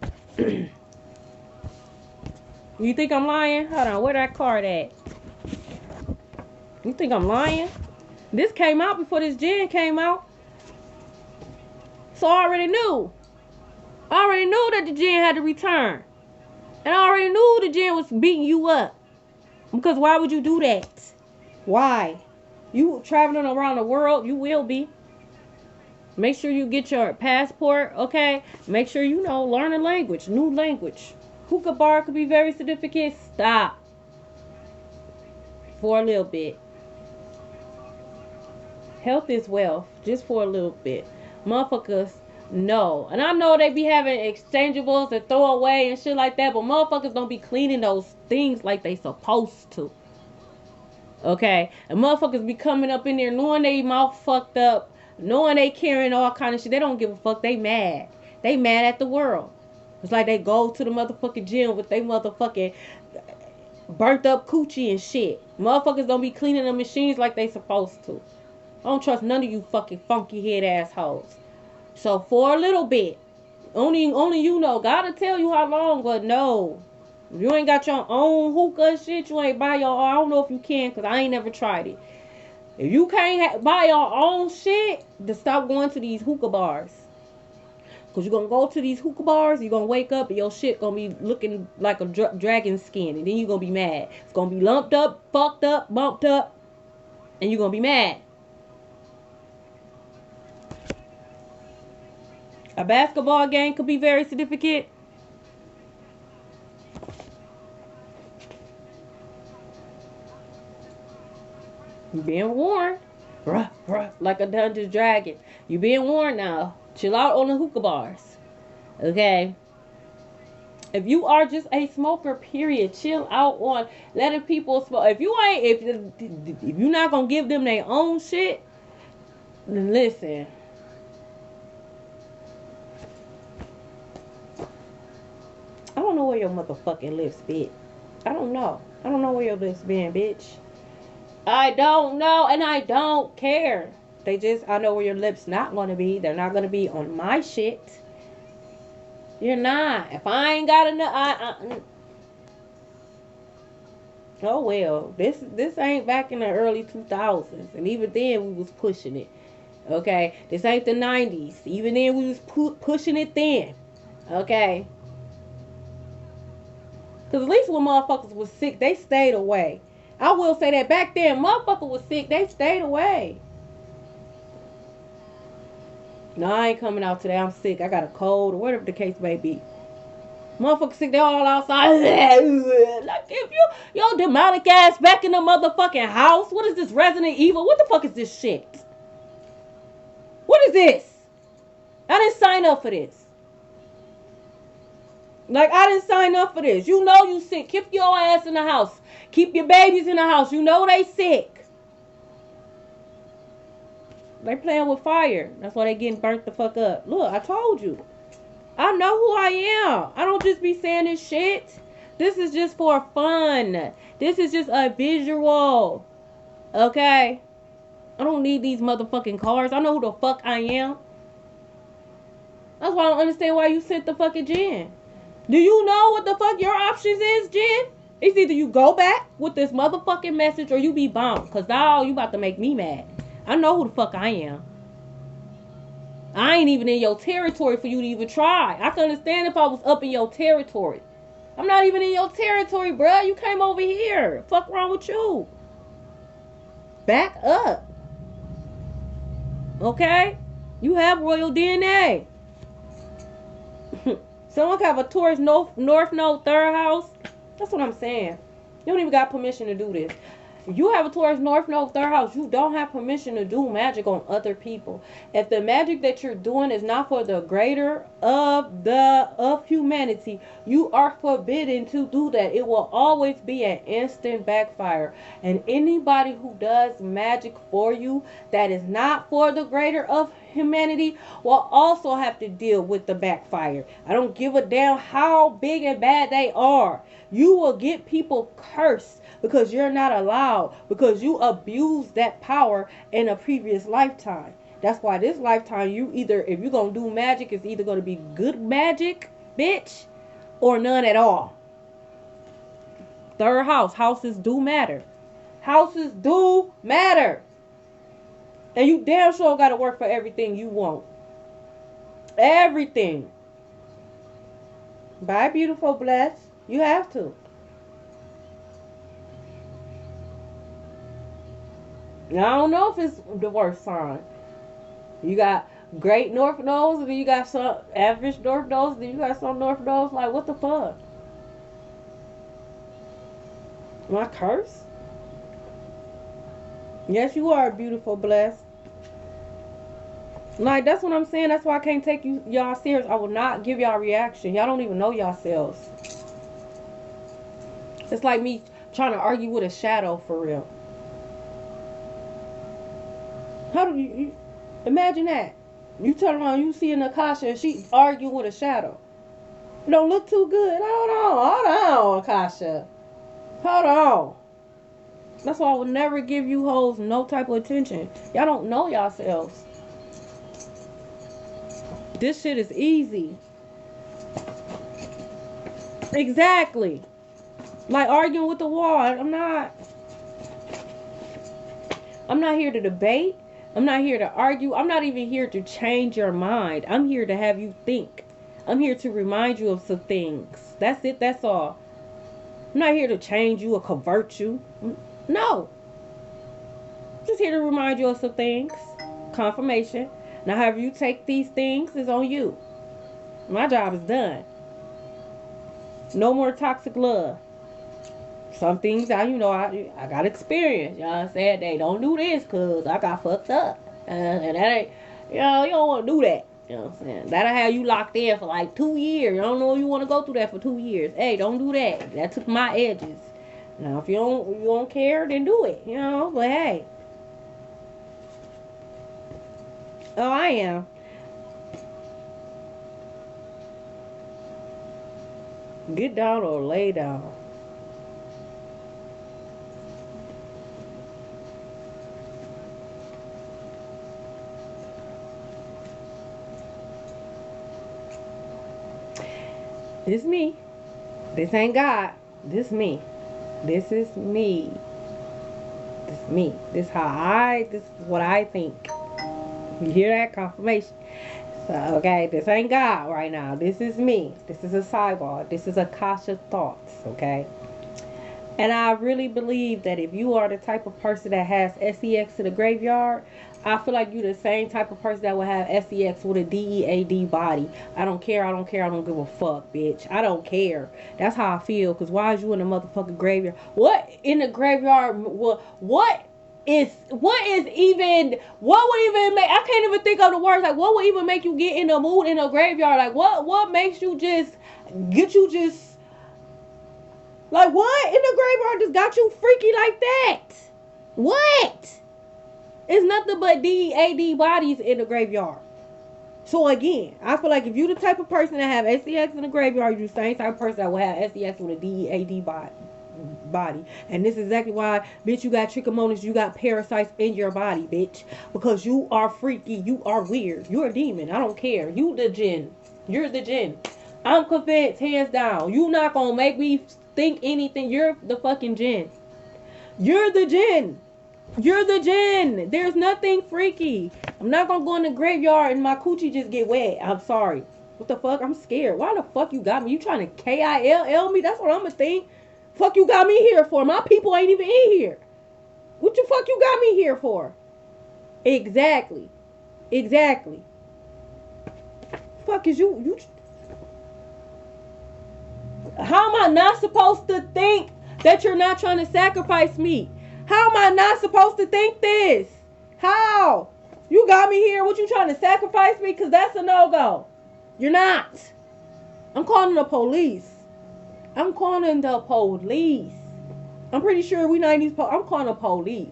You think I'm lying? Hold on, where that card at? You think I'm lying? This came out before this gin came out. So I already knew. I already knew that the gin had to return. And I already knew the gin was beating you up. Because why would you do that? Why? You traveling around the world, you will be. Make sure you get your passport, okay? Make sure you know, learn a language, new language. Hookah bar could be very significant. Stop. For a little bit. Health is wealth. Just for a little bit. Motherfuckers, no. And I know they be having exchangeables and throw away and shit like that. But motherfuckers don't be cleaning those things like they supposed to. Okay? And motherfuckers be coming up in there knowing they mouth fucked up. Knowing they carrying all kind of shit. They don't give a fuck. They mad. They mad at the world. It's like they go to the motherfucking gym with they motherfucking burnt up coochie and shit. Motherfuckers don't be cleaning the machines like they supposed to. I don't trust none of you fucking funky head assholes. So for a little bit, only you know. Gotta tell you how long, but no. If you ain't got your own hookah shit, you ain't buy your. I don't know if you can, cause I ain't never tried it. If you can't buy your own shit, then stop going to these hookah bars. Because you're going to go to these hookah bars, you're going to wake up and your shit going to be looking like a dragon skin. And then you're going to be mad. It's going to be lumped up, fucked up, bumped up. And you're going to be mad. A basketball game could be very significant. You're being warned. Bruh, bruh, like a Dungeon Dragon. You're being warned now. Chill out on the hookah bars. Okay? If you are just a smoker, period, chill out on letting people smoke. If you ain't, if you're not gonna give them their own shit, then listen. I don't know where your motherfucking lips been. I don't know. I don't know where your lips been, bitch. I don't know, and I don't care. I know where your lips not gonna be. They're not gonna be on my shit. You're not. If I ain't got enough, oh well. This ain't back in the early 2000s, and even then we was pushing it. Okay, this ain't the 90s. Even then we was pushing it then. Okay, because at least when motherfuckers was sick, they stayed away. I will say that back then, motherfucker was sick, they stayed away. No, I ain't coming out today. I'm sick. I got a cold or whatever the case may be. Motherfuckers sick. They all outside. Like if your demonic ass back in the motherfucking house. What is this Resident Evil? What the fuck is this shit? What is this? I didn't sign up for this. Like I didn't sign up for this. You know you sick. Keep your ass in the house. Keep your babies in the house. You know they sick. They playing with fire. That's why they getting burnt the fuck up. Look, I told you. I know who I am. I don't just be saying this shit. This is just for fun. This is just a visual. Okay? I don't need these motherfucking cars. I know who the fuck I am. That's why I don't understand why you sent the fucking Jen. Do you know what the fuck your options is, Jen? It's either you go back with this motherfucking message or you be bombed. Because now you about to make me mad. I know who the fuck I am. I ain't even in your territory for you to even try. I can understand if I was up in your territory. I'm not even in your territory, bruh. You came over here. Fuck wrong with you? Back up. Okay? You have royal DNA. Someone can have a Taurus North Node third house. That's what I'm saying. You don't even got permission to do this. You have a Taurus North Node, third house. You don't have permission to do magic on other people. If the magic that you're doing is not for the greater of humanity, you are forbidden to do that. It will always be an instant backfire. And anybody who does magic for you that is not for the greater of humanity will also have to deal with the backfire. I don't give a damn how big and bad they are. You will get people cursed because you're not allowed, because you abused that power in a previous lifetime. That's why this lifetime, you either, if you're gonna do magic, it's either gonna be good magic, bitch, or none at all. Third house, houses do matter. Houses do matter. And you damn sure gotta work for everything you want. Everything. Bye, beautiful, blessed. You have to. I don't know if it's the worst sign. You got great North Nodes, and then you got some average North Nodes, then you got some North Nodes. Like, what the fuck? Am I cursed? Yes, you are beautiful, blessed. Like, that's what I'm saying. That's why I can't take y'all serious. I will not give y'all reaction. Y'all don't even know yourselves. It's like me trying to argue with a shadow for real. How do you imagine that? You turn around, you see Akasha, and she arguing with a shadow. It don't look too good. Hold on, Akasha. Hold on. That's why I would never give you hoes no type of attention. Y'all don't know yourselves. This shit is easy. Exactly. Like arguing with the wall. I'm not here to debate. I'm not here to argue. I'm not even here to change your mind. I'm here to have you think. I'm here to remind you of some things. That's it. That's all. I'm not here to change you or convert you. No. I'm just here to remind you of some things. Confirmation. Now, however you take these things is on you. My job is done. No more toxic love. Some things I got experience. You know what I'm saying? They don't do this because I got fucked up. And that ain't, you don't want to do that. You know what I'm saying? That'll have you locked in for like 2 years. You don't know if you want to go through that for 2 years. Hey, don't do that. That took my edges. Now, if you don't care, then do it. You know, but hey. Oh, I am. Get down or lay down. This me. This ain't God. This me. This is me. This is me. This is what I think. You hear that? Confirmation. So, okay, this ain't God right now. This is me. This is a cyborg. This is Akasha thoughts, okay? And I really believe that if you are the type of person that has SEX in the graveyard, I feel like you're the same type of person that will have SEX with a DEAD body. I don't care. I don't give a fuck, bitch. I don't care. That's how I feel. Because why is you in the motherfucking graveyard? What in the graveyard? What would even make, I can't even think of the words, like what would even make you get in the mood in a graveyard? Like what makes you just like what in the graveyard just got you freaky like that? What? It's nothing but DEAD bodies in the graveyard. So again, I feel like if you the type of person that have SEX in the graveyard, you're the same type of person that will have SEX with a DEAD body. And this is exactly why, bitch, you got trichomonas, you got parasites in your body, bitch. Because you are freaky, you are weird. You're a demon, I don't care. You the jinn. You're the jinn. I'm convinced, hands down. You not gonna make me think anything. You're the fucking jinn. You're the jinn. You're the jinn. There's nothing freaky. I'm not gonna go in the graveyard and my coochie just get wet. I'm sorry. What the fuck? I'm scared. Why the fuck you got me? You trying to KILL me? That's what I'm gonna think. Fuck you got me here for? My people ain't even in here. What the fuck you got me here for? Exactly. Fuck is you how am I not supposed to think that you're not trying to sacrifice me? How am I not supposed to think this? How? You got me here. What, you trying to sacrifice me? Because that's a no-go. You're not. I'm calling the police. I'm calling the police. I'm pretty sure we 90s. I'm calling the police.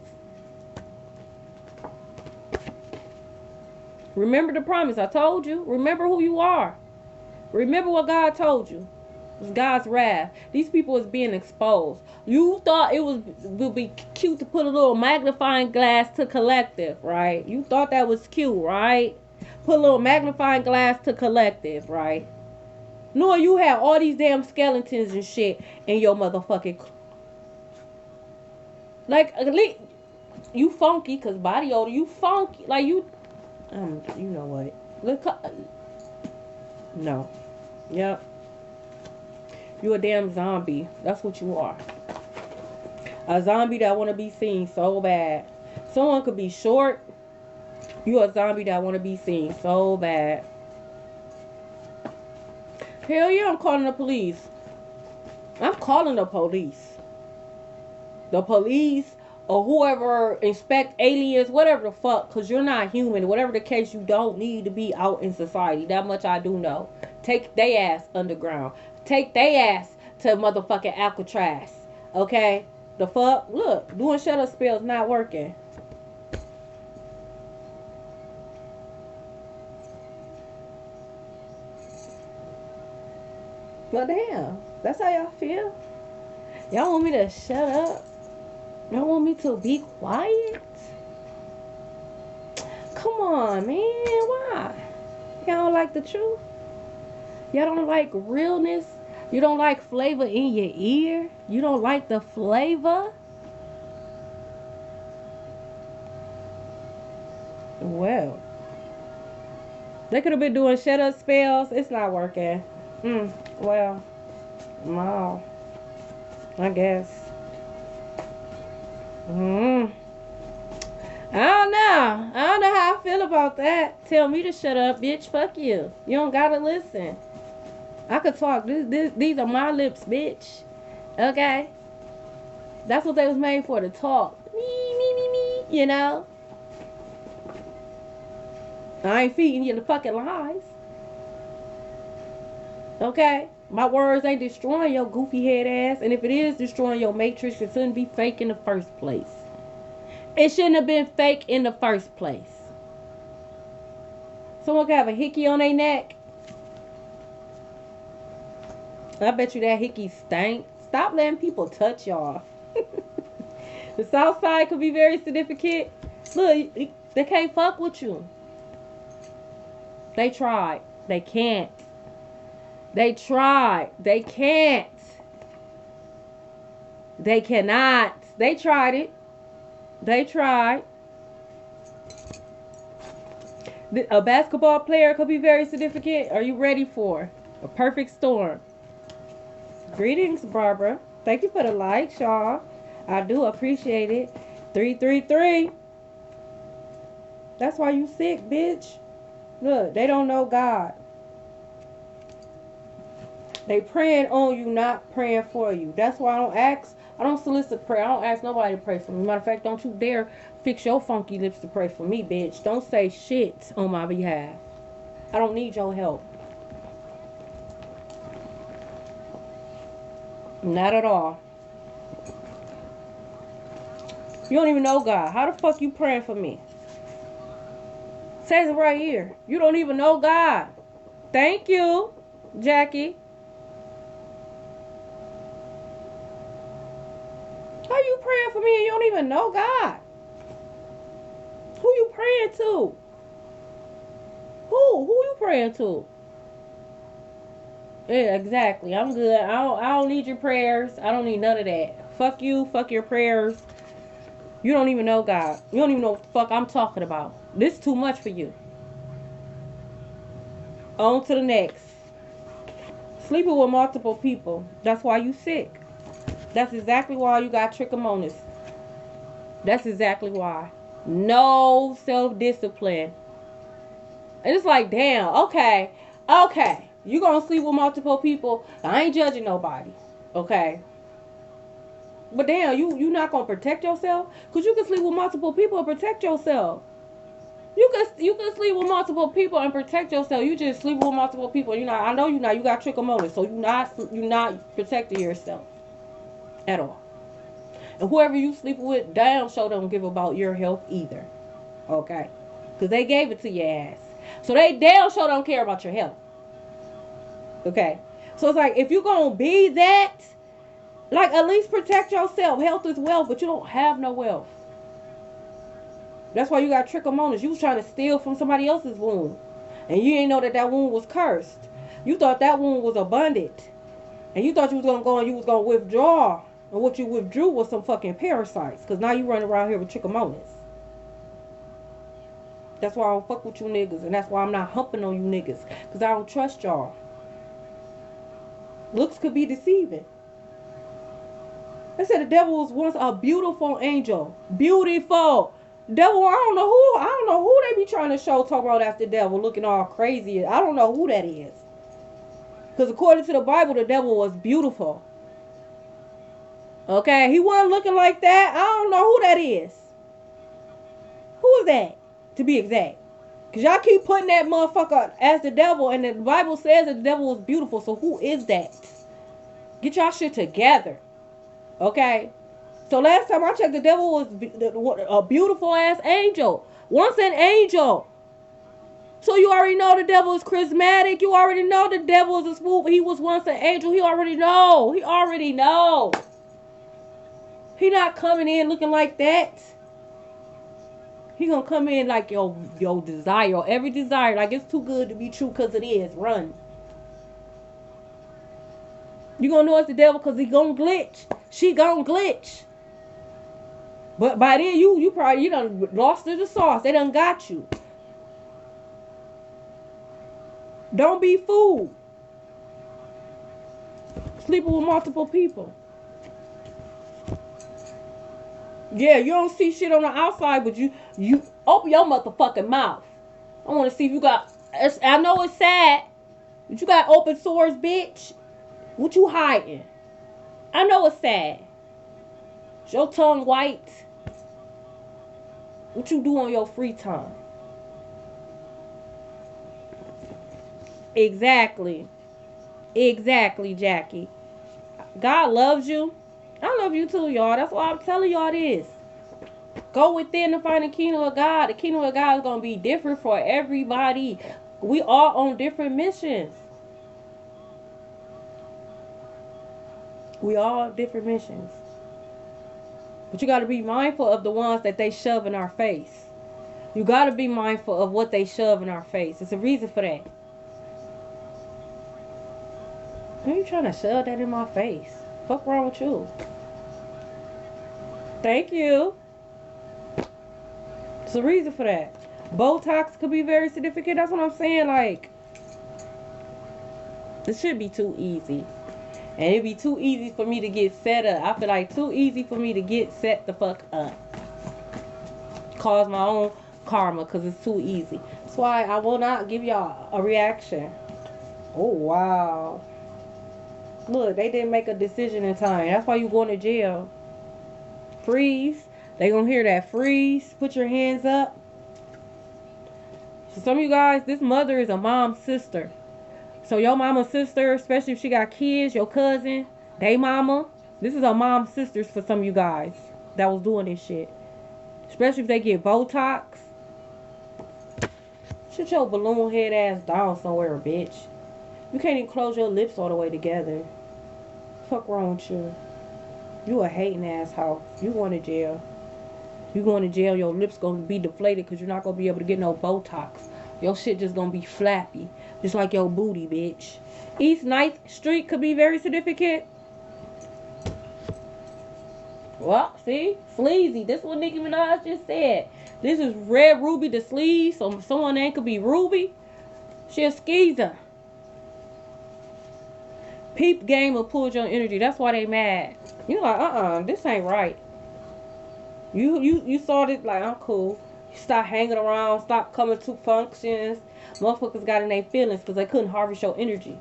Remember the promise I told you. Remember who you are. Remember what God told you. It's God's wrath. These people is being exposed. You thought it would be cute to put a little magnifying glass to collective, right? You thought that was cute, right? Put a little magnifying glass to collective, right? Knowing you have all these damn skeletons and shit in your motherfucking... Like, at least you funky, because body odor, you funky. Like, you know what? Look, no. Yep. You a damn zombie. That's what you are. A zombie that want to be seen so bad. Someone could be short. You a zombie that want to be seen so bad. Hell yeah, I'm calling the police. I'm calling the police. The police or whoever inspect aliens, whatever the fuck, because you're not human. Whatever the case, you don't need to be out in society. That much I do know. Take they ass underground. Take they ass to motherfucking Alcatraz. Okay? The fuck? Look, doing shut up spells not working. But damn, that's how y'all feel? Y'all want me to shut up? Y'all want me to be quiet? Come on, man. Why? Y'all don't like the truth? Y'all don't like realness? You don't like flavor in your ear? You don't like the flavor? Well, they could have been doing shut up spells. It's not working. Well, no. I guess. I don't know. I don't know how I feel about that. Tell me to shut up, bitch. Fuck you. You don't gotta listen. I could talk. These are my lips, bitch. Okay? That's what they was made for, to talk. Me, you know? I ain't feeding you the fucking lies. Okay? My words ain't destroying your goofy head ass. And if it is destroying your matrix, it shouldn't be fake in the first place. It shouldn't have been fake in the first place. Someone could have a hickey on their neck. I bet you that hickey stank. Stop letting people touch y'all. The South Side could be very significant. Look, they can't fuck with you. They tried. They can't. They tried. They can't. They cannot. They tried it. They tried. A basketball player could be very significant. Are you ready for a perfect storm? Greetings, Barbara. Thank you for the like, Shaw. I do appreciate it. 333. That's why you sick, bitch. Look, they don't know God. They praying on you, not praying for you. That's why I don't ask. I don't solicit prayer. I don't ask nobody to pray for me. Matter of fact, don't you dare fix your funky lips to pray for me, bitch. Don't say shit on my behalf. I don't need your help. Not at all. You don't even know God. How the fuck you praying for me? Says it right here. You don't even know God. Thank you, Jackie. How you praying for me and you don't even know God? Who you praying to? Who you praying to? Yeah, exactly. I'm good. I don't need your prayers. I don't need none of that. Fuck you. Fuck your prayers. You don't even know God. You don't even know what the fuck I'm talking about. This is too much for you. On to the next. Sleeping with multiple people. That's why you sick. That's exactly why you got trichomonas. That's exactly why. No self-discipline. And it's like, damn, okay. You gonna sleep with multiple people. I ain't judging nobody. Okay. But damn, you not gonna protect yourself? Cause you can sleep with multiple people and protect yourself. You can sleep with multiple people and protect yourself. You just sleep with multiple people. You not. I know you not. You got trichomonas, so you not protecting yourself at all. And whoever you sleep with, damn sure don't give about your health either. Okay, cause they gave it to your ass, so they damn sure don't care about your health. Okay, so it's like if you gonna be that, like at least protect yourself. Health is wealth, but you don't have no wealth. That's why you got trichomonas. You was trying to steal from somebody else's womb. And you didn't know that that womb was cursed. You thought that womb was abundant. And you thought you was going to go and you was going to withdraw. And what you withdrew was some fucking parasites. Because now you running around here with trichomonas. That's why I don't fuck with you niggas. And that's why I'm not humping on you niggas. Because I don't trust y'all. Looks could be deceiving. They said the devil was once a beautiful angel. Beautiful. Devil, I don't know who they be trying to show talk about after the devil looking all crazy. I don't know who that is. Because according to the Bible, the devil was beautiful. Okay, he wasn't looking like that. I don't know who that is. Who is that, to be exact? Because y'all keep putting that motherfucker as the devil, and the Bible says that the devil was beautiful. So who is that? Get y'all shit together. Okay? So last time I checked, the devil was a beautiful ass angel. Once an angel. So you already know the devil is charismatic. You already know the devil is a smooth. He was once an angel. He already know. He already know. He not coming in looking like that. He gonna come in like your desire, every desire. Like it's too good to be true because it is. Run. You gonna know it's the devil because he gonna glitch. She gonna glitch. But by then, you probably, done lost to the sauce. They done got you. Don't be fooled. Sleeping with multiple people. Yeah, you don't see shit on the outside, but you open your motherfucking mouth. I want to see if you got, I know it's sad, but you got open sores, bitch. What you hiding? I know it's sad. Is your tongue white? What you do on your free time? Exactly. Exactly, Jackie. God loves you. I love you too, y'all. That's why I'm telling y'all this. Go within to find the kingdom of God. The kingdom of God is going to be different for everybody. We all on different missions. We all on different missions. But you got to be mindful of the ones that they shove in our face. You got to be mindful of what they shove in our face. There's a reason for that. Why are you trying to shove that in my face? Fuck wrong with you? Thank you. There's a reason for that. Botox could be very significant. That's what I'm saying. Like, this should be too easy. And it'd be too easy for me to get set up. I feel like too easy for me to get set the fuck up. Cause my own karma because it's too easy. That's why I will not give y'all a reaction. Oh, wow. Look, they didn't make a decision in time. That's why you going to jail. Freeze. They gonna hear that. Freeze. Put your hands up. So some of you guys, this mother is a mom's sister. So your mama's sister, especially if she got kids, your cousin, they mama. This is a mom's sisters for some of you guys that was doing this shit. Especially if they get Botox. Shut your balloon head ass down somewhere, bitch. You can't even close your lips all the way together. Fuck wrong with you? You a hating asshole. You going to jail. You going to jail, your lips gonna be deflated because you're not gonna be able to get no Botox. Your shit just gonna be flappy. Just like your booty, bitch. East 9th Street could be very significant. Well, see? Sleazy. This is what Nicki Minaj just said. This is Red Ruby the sleaze. So someone name could be Ruby. She a skeezer. Peep game will pull your energy. That's why they mad. You like, this ain't right. You saw this like, I'm cool. You stop hanging around. Stop coming to functions. Motherfuckers got in their feelings because they couldn't harvest your energy.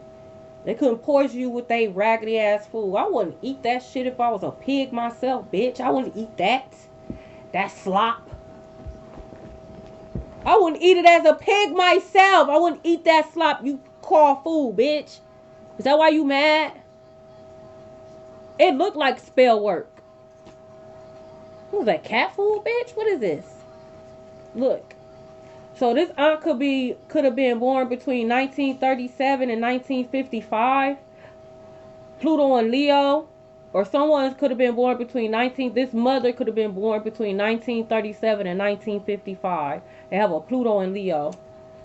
They couldn't poison you with they raggedy ass food. I wouldn't eat that shit if I was a pig myself, bitch. I wouldn't eat that. That slop. I wouldn't eat it as a pig myself. I wouldn't eat that slop you call food, bitch. Is that why you mad? It looked like spell work. What was that, cat food, bitch? What is this? Look. So this aunt could have been born between 1937 and 1955. Pluto and Leo. Or someone could have been born between this mother could have been born between 1937 and 1955. They have a Pluto and Leo.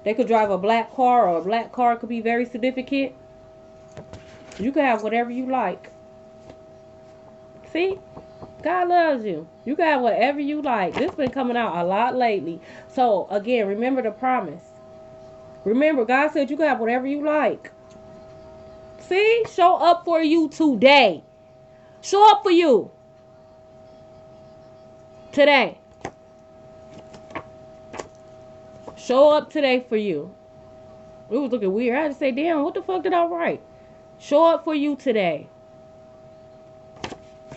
They could drive a black car, or a black car could be very significant. You can have whatever you like. See? God loves you. You can have whatever you like. This been coming out a lot lately. So, again, remember the promise. Remember, God said you can have whatever you like. See? Show up for you today. Show up for you. Today. Show up today for you. It was looking weird. I had to say, damn, what the fuck did I write? Show up for you today.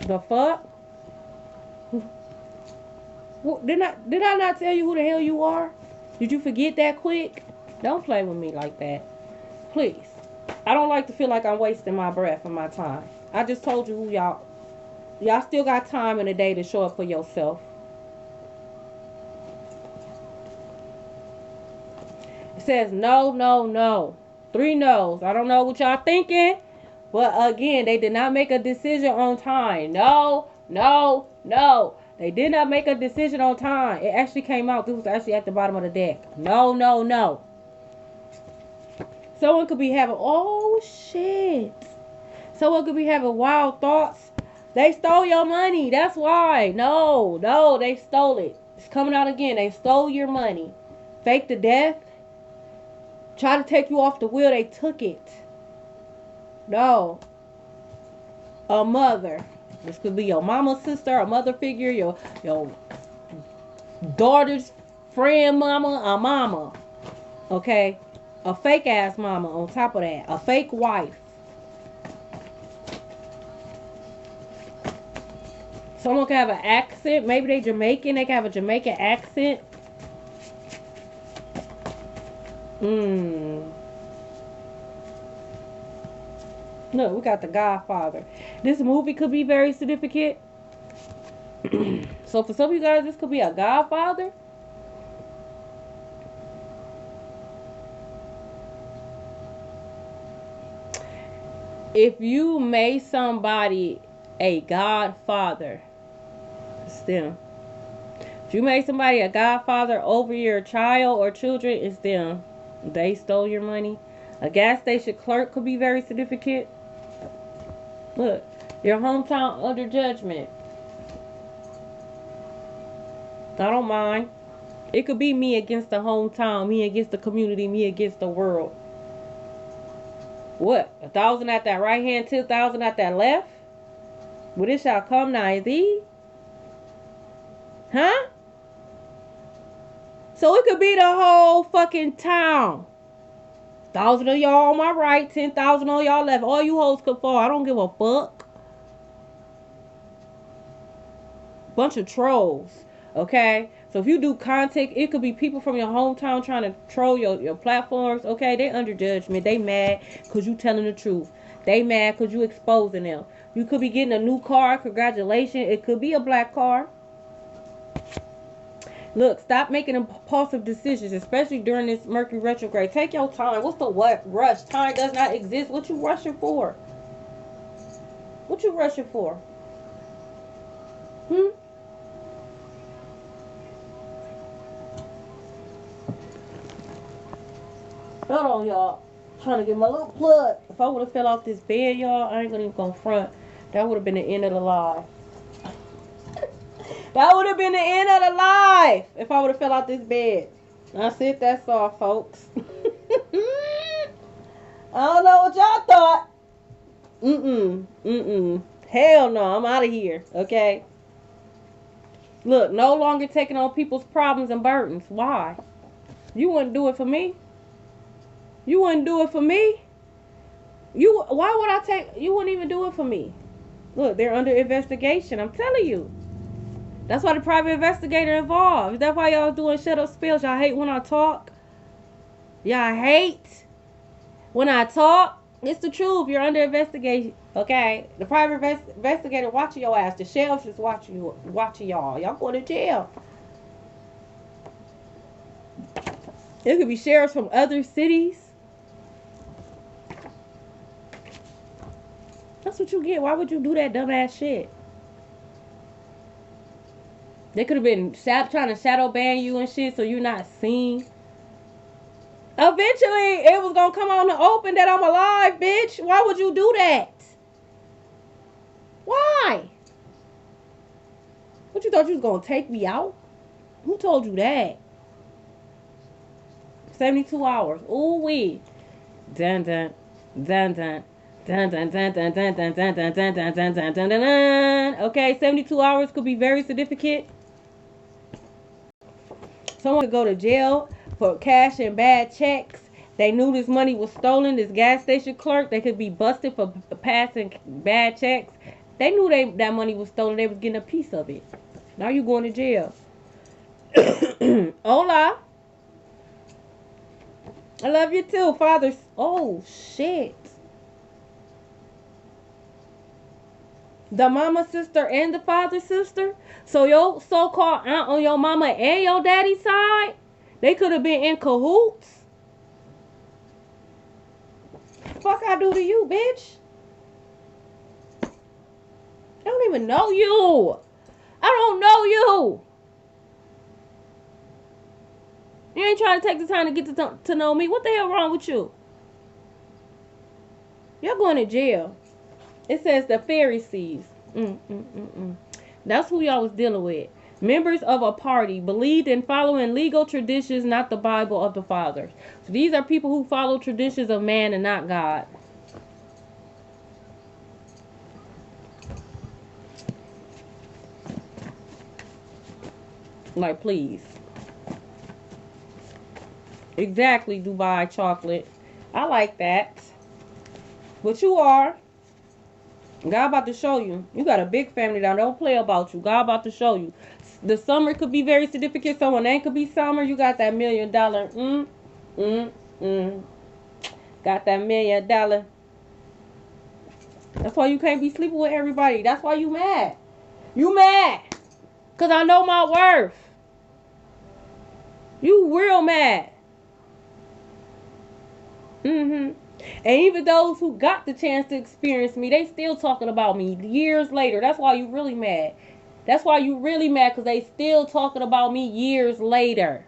The fuck? Did I not tell you who the hell you are? Did you forget that quick? Don't play with me like that. Please. I don't like to feel like I'm wasting my breath and my time. I just told you who y'all. Y'all still got time in the day to show up for yourself. It says no, no, no. 3 no's. I don't know what y'all thinking. But again, they did not make a decision on time. No, no, no. They did not make a decision on time. It actually came out. This was actually at the bottom of the deck. No, no, no. Someone could be having, oh shit. Someone could be having wild thoughts. They stole your money. That's why. No, no, they stole it. It's coming out again. They stole your money. Fake the death. Try to take you off the wheel. They took it. No. A mother. This could be your mama's sister, a mother figure, your daughter's friend mama, a mama. Okay? A fake ass mama on top of that. A fake wife. Someone can have an accent. Maybe they Jamaican. They can have a Jamaican accent. Look, we got The Godfather. This movie could be very significant. So for some of you guys, this could be a Godfather. If you made somebody a godfather, it's them. If you made somebody a godfather over your child or children, it's them. They stole your money. A gas station clerk could be very significant. Look, your hometown under judgment. I don't mind. It could be me against the hometown, me against the community, me against the world. What? 1,000 at that right hand, 2,000 at that left? Well, this shall come nigh thee. Huh? So it could be the whole fucking town. 1,000 of y'all on my right, 10,000 on y'all left. All you hoes could fall. I don't give a fuck. Bunch of trolls. Okay? So if you do content, it could be people from your hometown trying to troll your platforms. Okay? They under judgment. They mad because you telling the truth. They mad because you exposing them. You could be getting a new car. Congratulations. It could be a black car. Look, stop making impulsive decisions, especially during this Mercury retrograde. Take your time. What's the rush? Time does not exist. What you rushing for? What you rushing for? Hold on, y'all. I'm trying to get my little plug. If I would have fell off this bed, y'all, I ain't gonna even go front. That would have been the end of the live. That would have been the end of the life if I would have fell out this bed. That's it. That's all, folks. I don't know what y'all thought. Hell no. I'm out of here. Okay. Look, no longer taking on people's problems and burdens. Why? You wouldn't do it for me. You wouldn't do it for me. Why would I take? You wouldn't even do it for me. Look, they're under investigation. I'm telling you. That's why the private investigator involved. That's why y'all doing shut up spills. Y'all hate when I talk. Y'all hate when I talk. It's the truth. You're under investigation. Okay. The private investigator watching your ass. The sheriff is watching y'all. Y'all going to jail. It could be sheriffs from other cities. That's what you get. Why would you do that dumbass shit? They could have been trying to shadow ban you and shit so you're not seen. Eventually, it was going to come on the open that I'm alive, bitch. Why would you do that? Why? What, you thought you was going to take me out? Who told you that? 72 hours. Ooh wee. Dun dun dun dun. Dun, dun, dun, dun, dun, dun, dun, dun, dun, dun, dun, dun, dun, dun. Okay, 72 hours could be very significant. Someone could go to jail for cash and bad checks. They knew this money was stolen. This gas station clerk, they could be busted for passing bad checks. They knew that money was stolen. They was getting a piece of it. Now you going to jail. Hola. I love you too, father. Oh, shit. The mama sister and the father sister. So your so-called aunt on your mama and your daddy's side, they could have been in cahoots. Fuck I do to you, bitch? I don't even know you. I don't know you. You ain't trying to take the time to get to know me. What the hell wrong with you? You're going to jail. It says the Pharisees. That's who y'all was dealing with. Members of a party believed in following legal traditions, not the Bible of the fathers. So these are people who follow traditions of man and not God. Like, please. Exactly, Dubai chocolate. I like that. But you are. God about to show you. You got a big family down. Don't play about you. God about to show you. The summer could be very significant. Someone name could be Summer. You got that $1 million. Got that $1 million. That's why you can't be sleeping with everybody. That's why you mad. You mad. Because I know my worth. You real mad. And even those who got the chance to experience me, they still talking about me years later. That's why you really mad. That's why you really mad, because they still talking about me years later.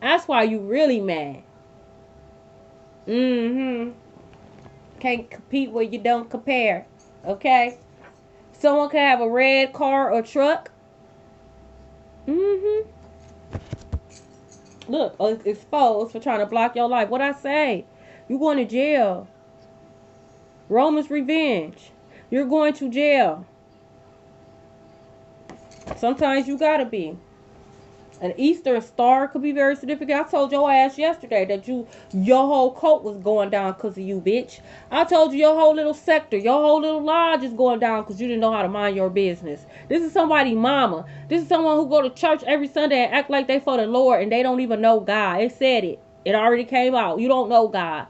That's why you really mad. Can't compete where you don't compare. Okay? Someone can have a red car or truck. Look, exposed for trying to block your life. What I say? You going to jail. Roman's revenge. You're going to jail. Sometimes you gotta be. An Easter star could be very significant. I told your ass yesterday that your whole cult was going down because of you, bitch. I told you your whole little sector, your whole little lodge is going down because you didn't know how to mind your business. This is somebody's mama. This is someone who go to church every Sunday and act like they for the Lord and they don't even know God. It said it. It already came out. You don't know God.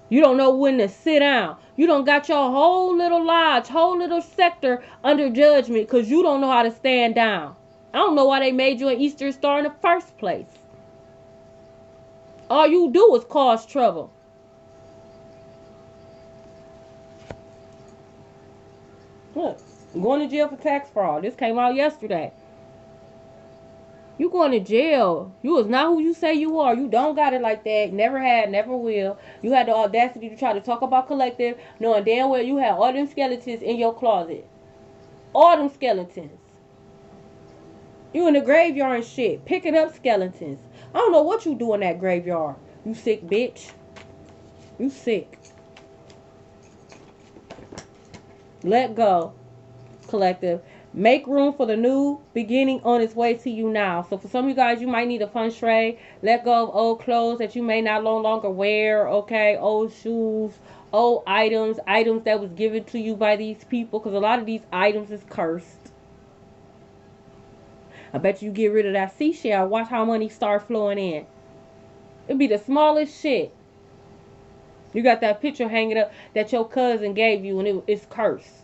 You don't know when to sit down. You don't got your whole little lodge, whole little sector under judgment because you don't know how to stand down. I don't know why they made you an Easter star in the first place. All you do is cause trouble. Look, I'm going to jail for tax fraud. This came out yesterday. You going to jail. You is not who you say you are. You don't got it like that. Never had, never will. You had the audacity to try to talk about collective, knowing damn well you had all them skeletons in your closet. All them skeletons. You in the graveyard and shit, picking up skeletons. I don't know what you do in that graveyard. You sick bitch. You sick. Let go, collective. Make room for the new beginning on its way to you now. So for some of you guys, you might need a feng shui. Let go of old clothes that you may not no longer wear. Okay, old shoes, old items, items that was given to you by these people. Because a lot of these items is cursed. I bet you get rid of that seashell. Watch how money start flowing in. It'd be the smallest shit. You got that picture hanging up that your cousin gave you and it's cursed.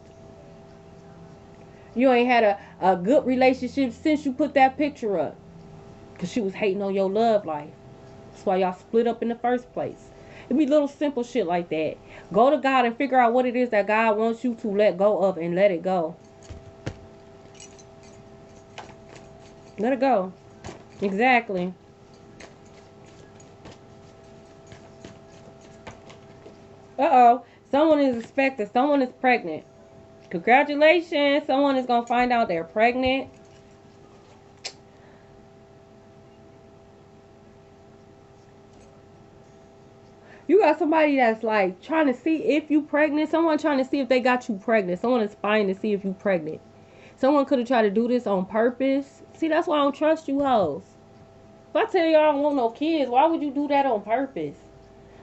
You ain't had a good relationship since you put that picture up. Because she was hating on your love life. That's why y'all split up in the first place. It be little simple shit like that. Go to God and figure out what it is that God wants you to let go of and let it go. Let it go. Exactly. Uh-oh. Someone is expected. Someone is pregnant. Congratulations. Someone is going to find out they're pregnant. You got somebody that's like trying to see if you pregnant. Someone trying to see if they got you pregnant. Someone is spying to see if you pregnant. Someone could have tried to do this on purpose. See, that's why I don't trust you hoes. If I tell you I don't want no kids, why would you do that on purpose?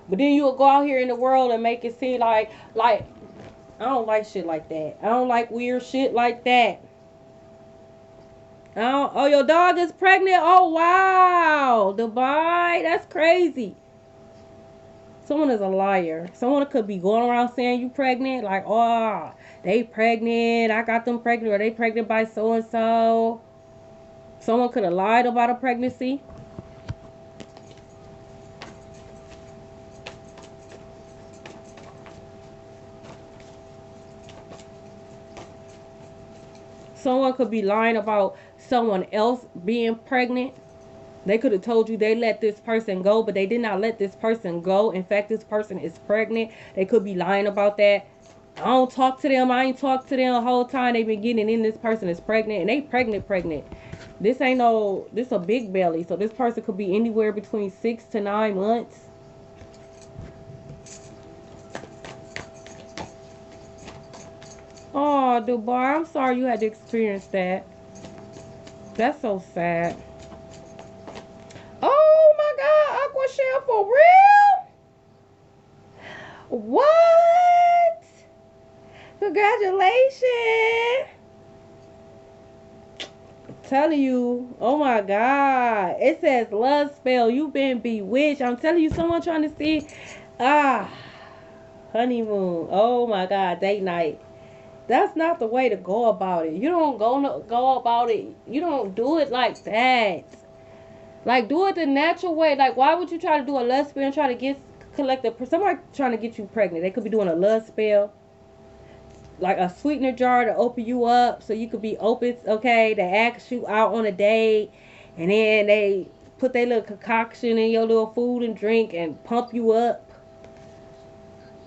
But then you'll go out here in the world and make it seem like I don't like shit like that. I don't like weird shit like that. Oh, your dog is pregnant? Oh, wow. Dubai, that's crazy. Someone is a liar. Someone could be going around saying you pregnant. Like, oh, they pregnant. I got them pregnant. Or they pregnant by so-and-so. Someone could have lied about a pregnancy. Someone could be lying about someone else being pregnant. They could have told you they let this person go, but they did not let this person go. In fact, this person is pregnant. They could be lying about that. I don't talk to them. I ain't talked to them the whole time they've been getting in. This person is pregnant, and they pregnant. This ain't no, this a big belly. So this person could be anywhere between 6 to 9 months. Oh, Dubai, I'm sorry you had to experience that. That's so sad. Oh my God, Aqua Shell for real? What? Congratulations. I'm telling you, oh my God. It says love spell. You've been bewitched. I'm telling you, someone trying to see. Honeymoon. Oh my God, date night. That's not the way to go about it. You don't go about it. You don't do it like that. Like, do it the natural way. Like, why would you try to do a love spell and try to collect somebody trying to get you pregnant? They could be doing a love spell, like a sweetener jar to open you up so you could be open. Okay, they ask you out on a date, and then they put their little concoction in your little food and drink and pump you up.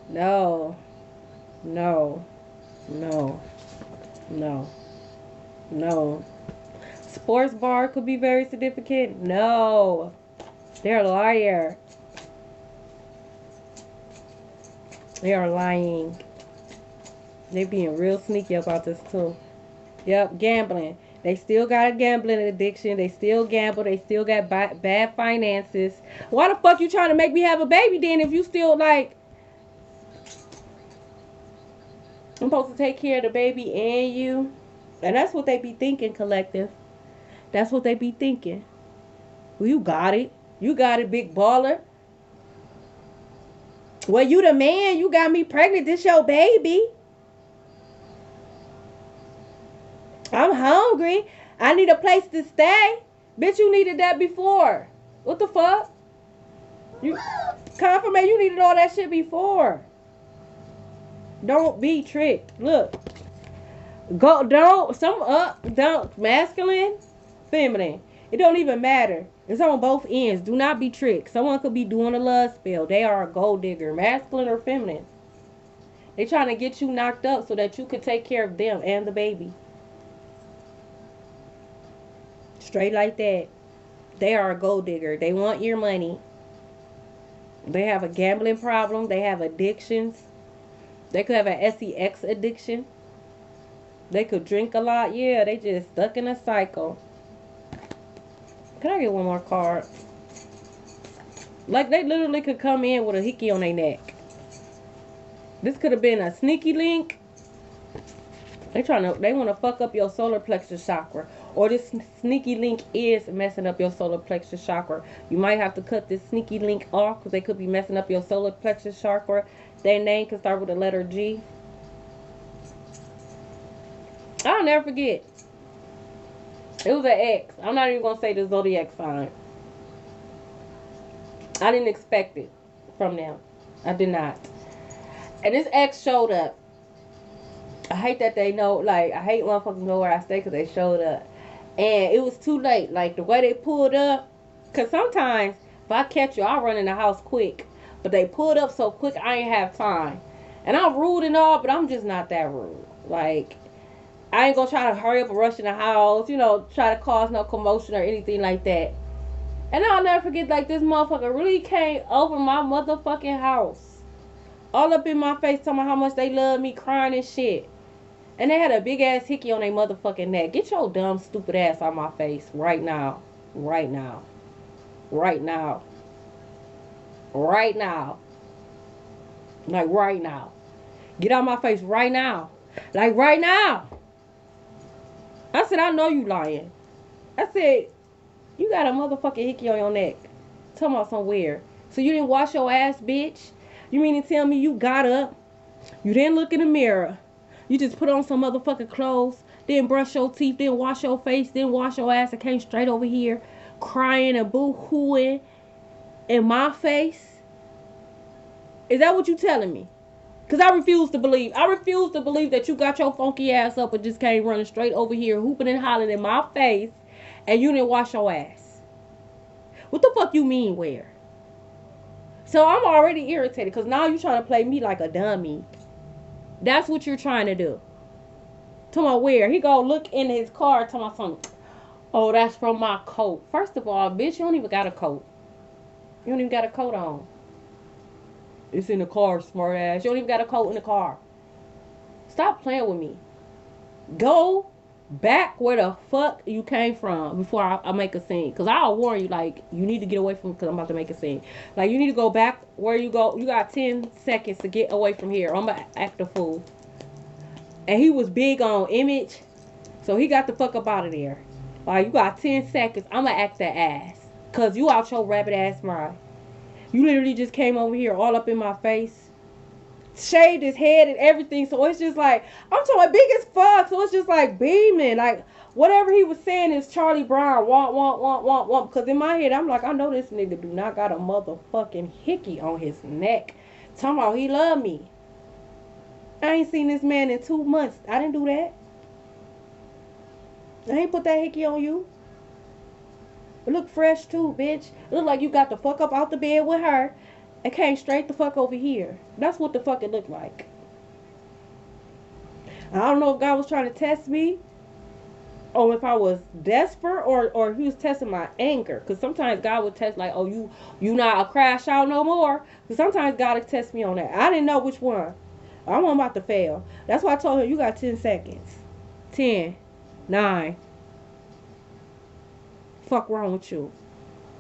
No. Sports bar could be very significant. No. They're a liar. They are lying. They being real sneaky about this too. Yep, gambling. They still got a gambling addiction. They still gamble. They still got bad finances. Why the fuck you trying to make me have a baby then if you still like... I'm supposed to take care of the baby and you. And that's what they be thinking, collective. That's what they be thinking. Well, you got it. You got it, big baller. Well, you the man. You got me pregnant. This your baby. I'm hungry. I need a place to stay. Bitch, you needed that before. What the fuck? You confirmation, you needed all that shit before. Don't be tricked. Look. Don't masculine, feminine. It don't even matter. It's on both ends. Do not be tricked. Someone could be doing a love spell. They are a gold digger, masculine or feminine. They trying to get you knocked up so that you can take care of them and the baby. Straight like that. They are a gold digger. They want your money. They have a gambling problem. They have addictions. They could have an sex addiction. They could drink a lot. Yeah, they just stuck in a cycle. Can I get one more card? Like, they literally could come in with a hickey on their neck. This could have been a sneaky link. They want to fuck up your solar plexus chakra. Or this sneaky link is messing up your solar plexus chakra. You might have to cut this sneaky link off because they could be messing up your solar plexus chakra. Their name could start with the letter G. I'll never forget. It was an X. I'm not even going to say the zodiac sign. I didn't expect it from them. I did not. And this X showed up. I hate that they know, like, I hate motherfuckers know where I stay because they showed up. And it was too late. Like, the way they pulled up, because sometimes if I catch you, I'll run in the house quick. But they pulled up so quick, I ain't have time. And I'm rude and all, but I'm just not that rude. Like, I ain't gonna try to hurry up and rush in the house, you know, try to cause no commotion or anything like that. And I'll never forget, like, this motherfucker really came over my motherfucking house. All up in my face, telling me how much they love me, crying and shit. And they had a big ass hickey on their motherfucking neck. Get your dumb, stupid ass out my face right now. Right now. Right now. Right now. Like, right now. Get out my face right now. Like, right now. I said, I know you lying. I said, you got a motherfucking hickey on your neck. Talking about somewhere. So you didn't wash your ass, bitch? You mean to tell me you got up? You didn't look in the mirror. You just put on some motherfucking clothes, didn't brush your teeth, didn't wash your face, didn't wash your ass, and came straight over here crying and boo-hooing in my face? Is that what you telling me? Because I refuse to believe. I refuse to believe that you got your funky ass up and just came running straight over here, hooping and hollering in my face, and you didn't wash your ass. What the fuck you mean where? So I'm already irritated because now you're trying to play me like a dummy. That's what you're trying to do. Tell me where. He go look in his car. Tell me something. Oh, that's from my coat. First of all, bitch, you don't even got a coat. You don't even got a coat on. It's in the car, smart ass. You don't even got a coat in the car. Stop playing with me. Go back where the fuck you came from before I make a scene. Because I'll warn you, like, you need to get away from, because I'm about to make a scene. Like, you need to go back where you go. You got 10 seconds to get away from here. I'm going to act a fool. And he was big on image. So he got the fuck up out of there. Like, you got 10 seconds. I'm going to act that ass. Because you out your rabbit ass mind. You literally just came over here all up in my face. Shaved his head and everything. So it's just like, I'm talking big as fuck. So it's just like beaming. Like, whatever he was saying is Charlie Brown. Want. Because in my head, I'm like, I know this nigga do not got a motherfucking hickey on his neck. Talking about he love me. I ain't seen this man in 2 months. I didn't do that. I ain't put that hickey on you. It look fresh too, bitch. It look like you got the fuck up out the bed with her and came straight the fuck over here. That's what the fuck it looked like. I don't know if God was trying to test me or if I was desperate or he was testing my anger. Because sometimes God would test like, oh, you not a crash out no more. Because sometimes God would test me on that. I didn't know which one. I'm about to fail. That's why I told him you got 10 seconds. 10, 9. Fuck wrong with you?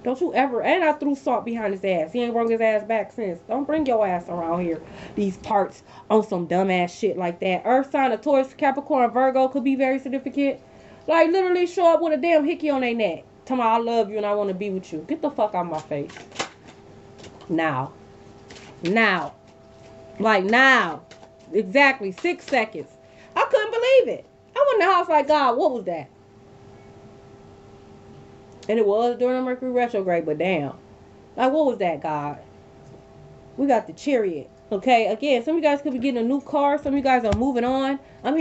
Don't you ever. And I threw salt behind his ass. He ain't brought his ass back since. Don't bring your ass around here. These parts on some dumbass shit like that. Earth sign of Taurus, Capricorn, Virgo could be very significant. Like literally show up with a damn hickey on their neck. Tell me I love you and I want to be with you. Get the fuck out of my face. Now. Now. Like now. Exactly. 6 seconds. I couldn't believe it. I went in the house like, God, what was that? And it was during the Mercury retrograde, but damn. Like, what was that, God? We got the Chariot. Okay, again, some of you guys could be getting a new car. Some of you guys are moving on. I'm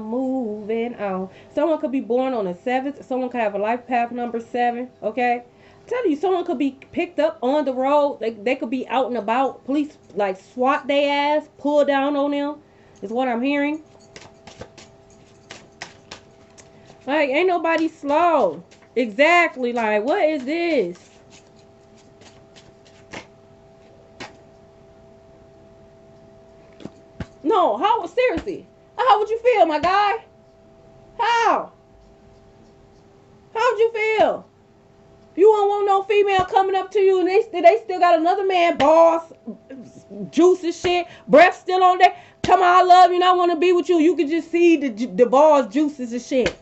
moving on. Someone could be born on the 7th. Someone could have a life path number 7. Okay? I'm telling you, someone could be picked up on the road. They could be out and about. Police, like, swat their ass, pull down on them, is what I'm hearing. Like, ain't nobody slow. Exactly. Like, what is this? No, how, seriously, how would you feel, my guy? How? How'd you feel? You don't want no female coming up to you and they still got another man, balls, juice and shit, breath still on there. Come on, I love you and I want to be with you. You can just see the balls, juices and shit.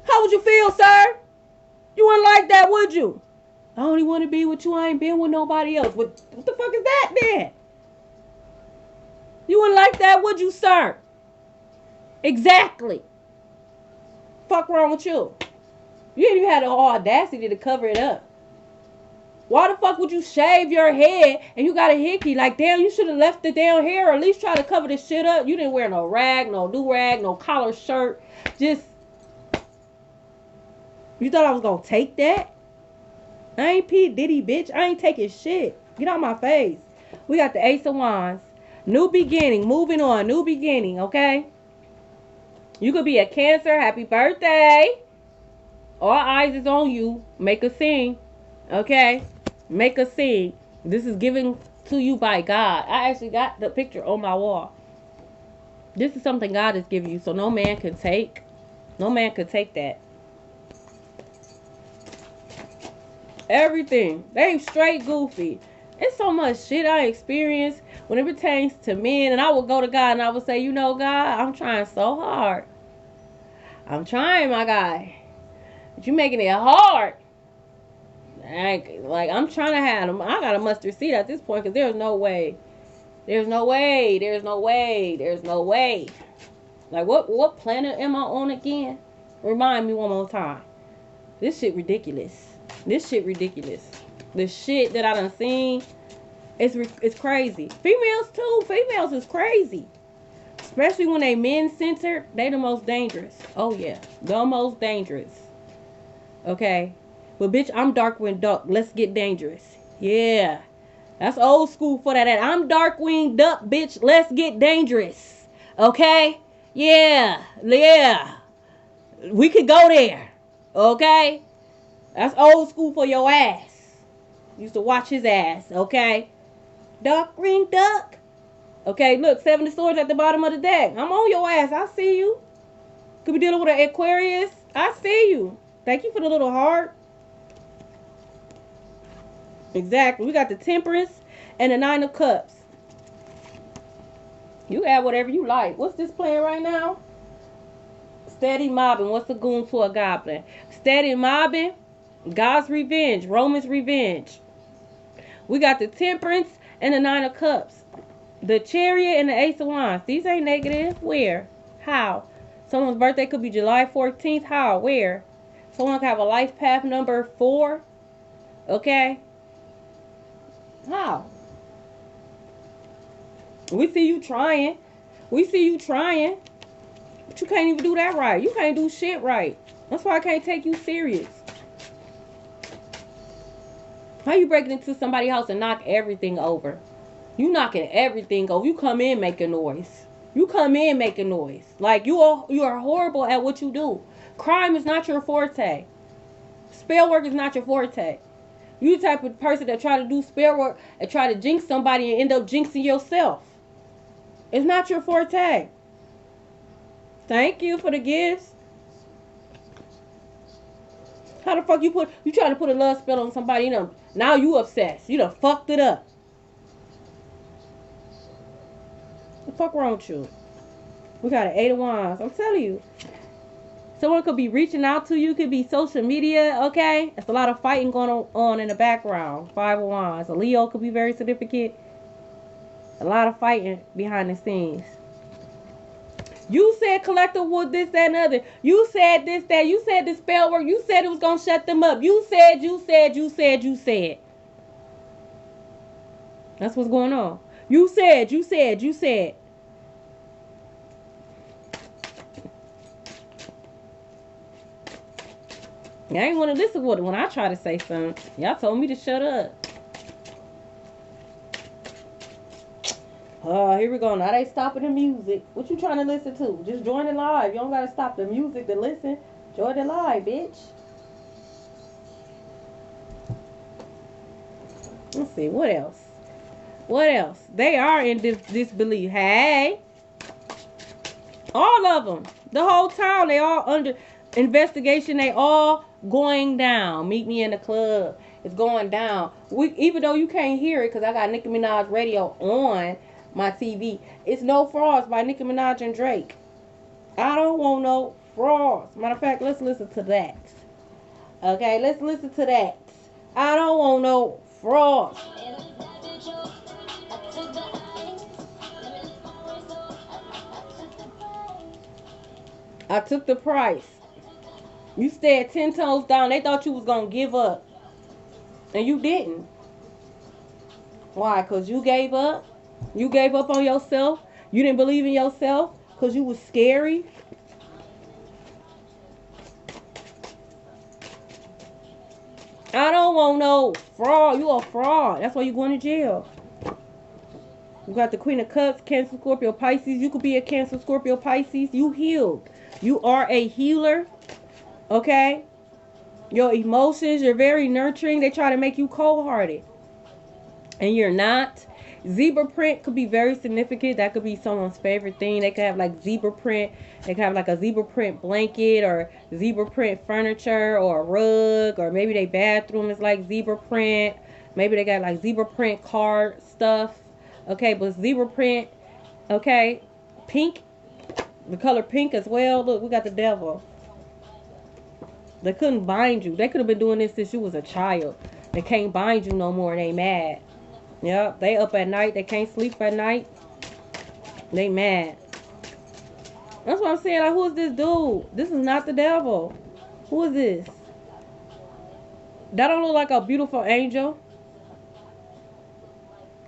How would you feel, sir? You wouldn't like that, would you? I only want to be with you. I ain't been with nobody else. What the fuck is that then? You wouldn't like that, would you, sir? Exactly. Fuck wrong with you? You ain't even had the audacity to cover it up. Why the fuck would you shave your head and you got a hickey? Like, damn, you should have left the damn hair or at least try to cover this shit up. You didn't wear no rag, no do-rag, no collar shirt. Just, you thought I was gonna take that? I ain't P. Diddy, bitch. I ain't taking shit. Get out my face. We got the Ace of Wands. New beginning. Moving on. New beginning, okay? You could be a Cancer. Happy birthday. All eyes is on you. Make a scene. Okay? Make a scene. This is given to you by God. I actually got the picture on my wall. This is something God has given you, so no man can take. No man could take that. Everything. They straight goofy. It's so much shit I experience when it pertains to men. And I would go to God and I would say, you know, God, I'm trying so hard. I'm trying, my guy. But you making it hard. Like, I'm trying to have them. I got a mustard seed at this point because there's no way. There's no way. There's no way. There's no way. Like, what planet am I on again? Remind me one more time. This shit ridiculous. This shit ridiculous. The shit that I done seen, it's crazy. Females too. Females is crazy. Especially when they men-centered, they the most dangerous. Oh yeah, the most dangerous. Okay, but bitch, I'm Darkwing Duck. Let's get dangerous. Yeah, that's old school for that. I'm Darkwing Duck, bitch. Let's get dangerous. Okay, yeah. We could go there. Okay. That's old school for your ass. Used to watch his ass, okay? Darkwing Duck. Okay, look, 7 of Swords at the bottom of the deck. I'm on your ass. I see you. Could be dealing with an Aquarius. I see you. Thank you for the little heart. Exactly. We got the Temperance and the 9 of Cups. You have whatever you like. What's this playing right now? Steady mobbing. What's the goon to a goblin? Steady mobbing. God's revenge. Roman's revenge. We got the Temperance and the 9 of Cups. The Chariot and the Ace of Wands. These ain't negative. Where? How? Someone's birthday could be July 14th. How? Where? Someone could have a life path number 4. Okay? How? We see you trying. We see you trying. But you can't even do that right. You can't do shit right. That's why I can't take you serious. How you breaking into somebody's house and knock everything over? You knocking everything over. You come in making noise. You come in making noise. Like you are horrible at what you do. Crime is not your forte. Spell work is not your forte. You the type of person that try to do spell work and try to jinx somebody and end up jinxing yourself. It's not your forte. Thank you for the gifts. How the fuck you try to put a love spell on somebody, now you obsessed. You done fucked it up. What the fuck wrong with you? We got an 8 of Wands. I'm telling you. Someone could be reaching out to you. Could be social media, okay? There's a lot of fighting going on in the background. 5 of Wands. A Leo could be very significant. A lot of fighting behind the scenes. You said collective wood, this, that, and other. You said this, that. You said the spell work. You said it was going to shut them up. You said. That's what's going on. You said. I ain't want to listen to it when I try to say something. Y'all told me to shut up. Oh, here we go. Now they stopping the music. What you trying to listen to? Just join it live. You don't got to stop the music to listen. Join it live, bitch. Let's see. What else? What else? They are in disbelief. Hey. All of them. The whole town, they all under investigation. They all going down. Meet me in the club. It's going down. Even though you can't hear it because I got Nicki Minaj radio on my TV. It's No Frauds by Nicki Minaj and Drake. I don't want no frauds. Matter of fact, let's listen to that. Okay, let's listen to that. I don't want no frauds. I took the price. You stayed 10 toes down. They thought you was going to give up. And you didn't. Why? Because you gave up? You gave up on yourself? You didn't believe in yourself? Because you was scary? I don't want no fraud. You a fraud. That's why you going to jail. You got the Queen of Cups, Cancer, Scorpio, Pisces. You could be a Cancer, Scorpio, Pisces. You healed. You are a healer. Okay? Your emotions, you're very nurturing. They try to make you cold-hearted. And you're not. Zebra print could be very significant. That could be someone's favorite thing. They could have like zebra print. They could have like a zebra print blanket or zebra print furniture or a rug. Or maybe their bathroom is like zebra print. Maybe they got like zebra print card stuff. Okay, but zebra print, okay, pink, the color pink as well. Look, we got the devil. They couldn't bind you. They could have been doing this since you was a child. They can't bind you no more. They mad. Yep, they up at night. They can't sleep at night. They mad. That's what I'm saying. Like, who is this dude? This is not the devil. Who is this? That don't look like a beautiful angel.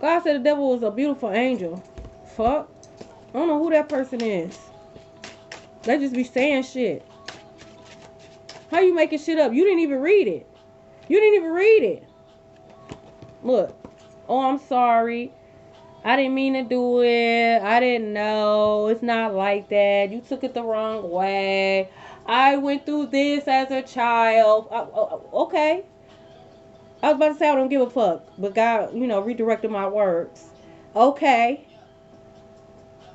God said the devil was a beautiful angel. Fuck. I don't know who that person is. They just be saying shit. How you making shit up? You didn't even read it. You didn't even read it. Look. Oh, I'm sorry. I didn't mean to do it. I didn't know. It's not like that. You took it the wrong way. I went through this as a child. Okay. I was about to say I don't give a fuck. But God, redirected my words. Okay.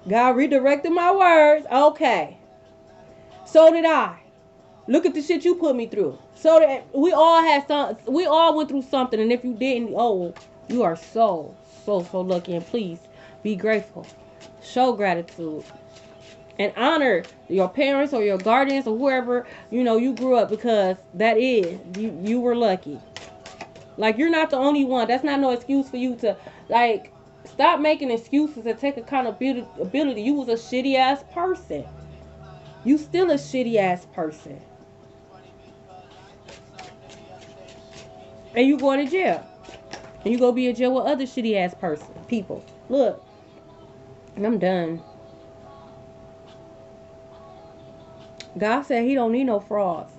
God redirected my words. Okay. So did I. Look at the shit you put me through. So that we all went through something. And if you didn't, you are so lucky. And please be grateful. Show gratitude. And honor your parents or your guardians or whoever, you grew up, because that is, you were lucky. Like, you're not the only one. That's not no excuse for you to, like, stop making excuses and take accountability. You was a shitty ass person. You still a shitty ass person. And you going to jail. And you go be in jail with other shitty ass people. Look. And I'm done. God said he don't need no frauds.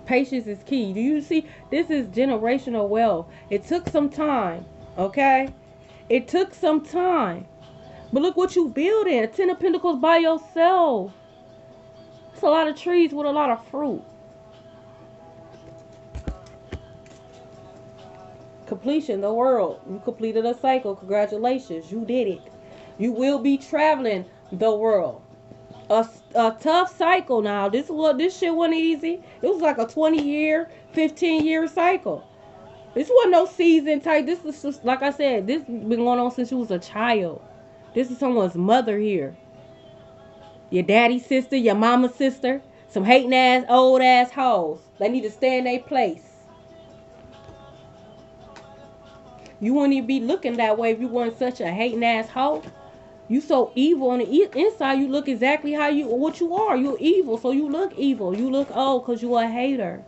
Patience is key. Do you see? This is generational wealth. It took some time. Okay? It took some time. But look what you building. A 10 of Pentacles by yourself. It's a lot of trees with a lot of fruit. Completion, the world. You completed a cycle. Congratulations. You did it. You will be traveling the world. A tough cycle now. This shit wasn't easy. It was like a 20-year, 15-year cycle. This wasn't no season type. This is just, like I said, this has been going on since you was a child. This is someone's mother here. Your daddy's sister, your mama's sister. Some hating ass, old ass hoes. They need to stay in their place. You wouldn't even be looking that way if you weren't such a hating ass hoe. You so evil on the inside. You look exactly what you are. You're evil, so you look evil. You look old because you a hater.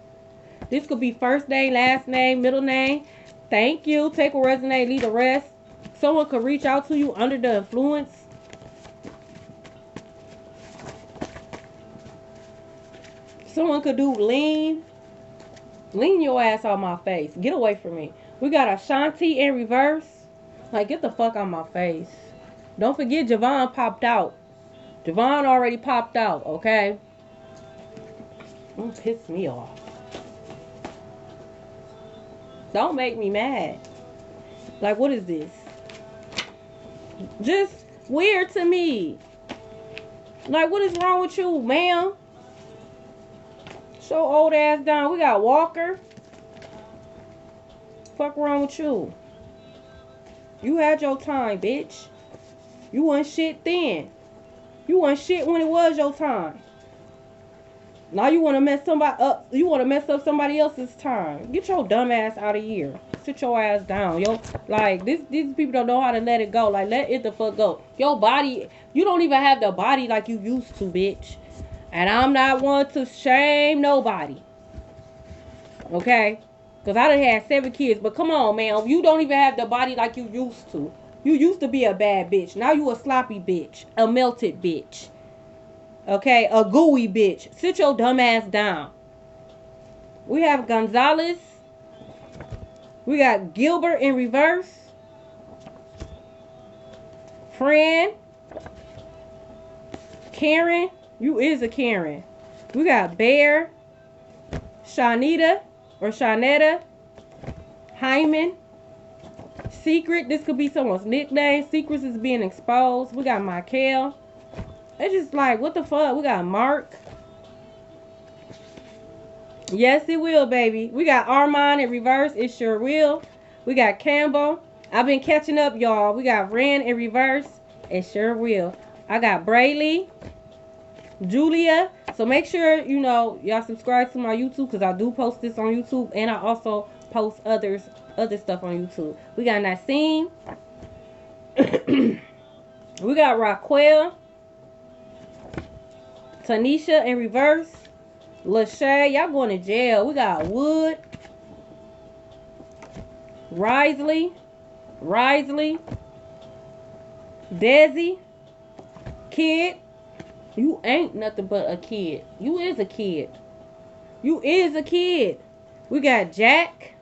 This could be first name, last name, middle name. Thank you. Take what resonate, leave the rest. Someone could reach out to you under the influence. Someone could do lean your ass on my face. Get away from me. We got Ashanti in reverse. Like, get the fuck on my face. Don't forget Javon popped out. Javon already popped out, okay? Don't piss me off. Don't make me mad. Like, what is this? Just weird to me. Like, what is wrong with you, ma'am? Show old ass down. We got Walker. Fuck wrong with you? You had your time, bitch. You wasn't shit then. You wasn't shit when it was your time. Now you want to mess somebody up. You want to mess up somebody else's time. Get your dumb ass out of here. Sit your ass down, yo. Like these people don't know how to let it go. Like, let it the fuck go. Your body, you don't even have the body like you used to, bitch. And I'm not one to shame nobody. Okay? Because I done had 7 kids. But come on, man. You don't even have the body like you used to. You used to be a bad bitch. Now you a sloppy bitch. A melted bitch. Okay? A gooey bitch. Sit your dumb ass down. We have Gonzalez. We got Gilbert in reverse. Fran. Karen. You is a Karen. We got Bear. Shanita or Shanetta. Hyman. Secret. This could be someone's nickname. Secrets is being exposed. We got Michael. It's just like, what the fuck? We got Mark. Yes, it will, baby. We got Armand in reverse. It sure will. We got Campbell. I've been catching up, y'all. We got Ren in reverse. It sure will. I got Brayley. Julia. So make sure, you know, y'all subscribe to my YouTube, because I do post this on YouTube. And I also post other stuff on YouTube. We got Nassim. We got Raquel. Tanisha in reverse. Lachey, y'all going to jail. We got Wood. Risley. Desi. Kid. You ain't nothing but a kid. You is a kid. You is a kid. We got Jack.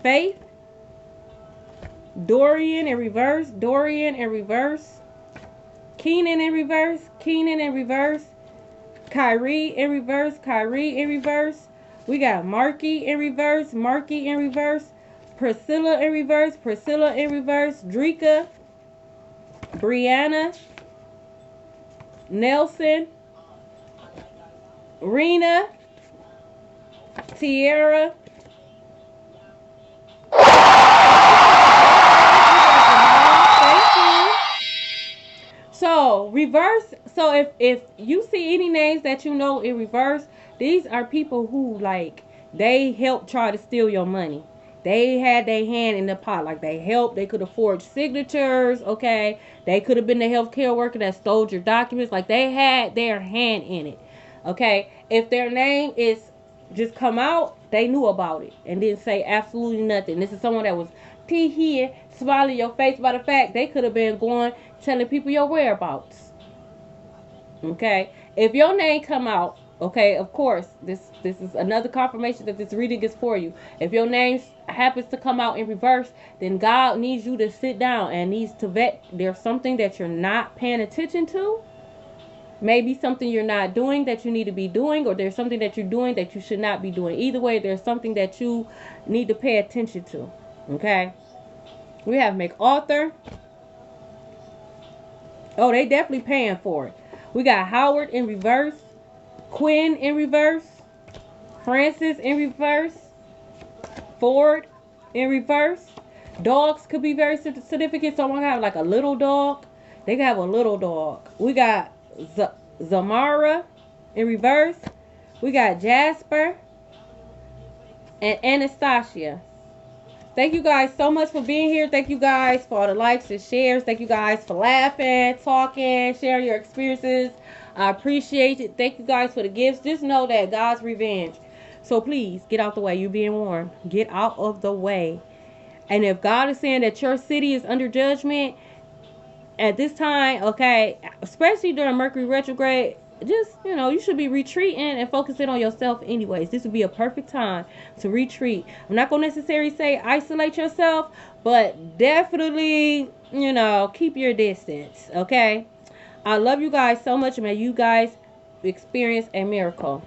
Faith. Dorian in reverse. Keenan in reverse. Kyrie in reverse. We got Marky in reverse. Priscilla in reverse. Drika. Brianna. Nelson. Rena. Tierra. So reverse. So if you see any names that you know in reverse, these are people who, like, they helped try to steal your money. They had their hand in the pot. Like, they helped. They could have forged signatures. Okay, they could have been the healthcare worker that stole your documents. Like, they had their hand in it. Okay, if their name is just come out, they knew about it and didn't say absolutely nothing. This is someone that was here smiling your face. By the fact, they could have been going telling people your whereabouts. Okay, if your name come out, okay, of course, this is another confirmation that this reading is for you. If your name happens to come out in reverse, then God needs you to sit down and needs to vet. There's something that you're not paying attention to. Maybe something you're not doing that you need to be doing, or there's something that you're doing that you should not be doing. Either way, there's something that you need to pay attention to. Okay, we have MacArthur. Oh, they definitely paying for it. We got Howard in reverse. Quinn in reverse. Francis in reverse. Ford in reverse. Dogs could be very significant. Someone have like a little dog. They can have a little dog. We got Zamara in reverse. We got Jasper and Anastasia. Thank you guys so much for being here. Thank you guys for all the likes and shares. Thank you guys for laughing, talking, sharing your experiences. I appreciate it. Thank you guys for the gifts. Just know that God's revenge. So please, get out the way. You're being warned. Get out of the way. And if God is saying that your city is under judgment at this time, okay, especially during Mercury retrograde, just, you know, you should be retreating and focusing on yourself anyways. This would be a perfect time to retreat. I'm not going to necessarily say isolate yourself, but definitely, you know, keep your distance, okay? I love you guys so much. May you guys experience a miracle.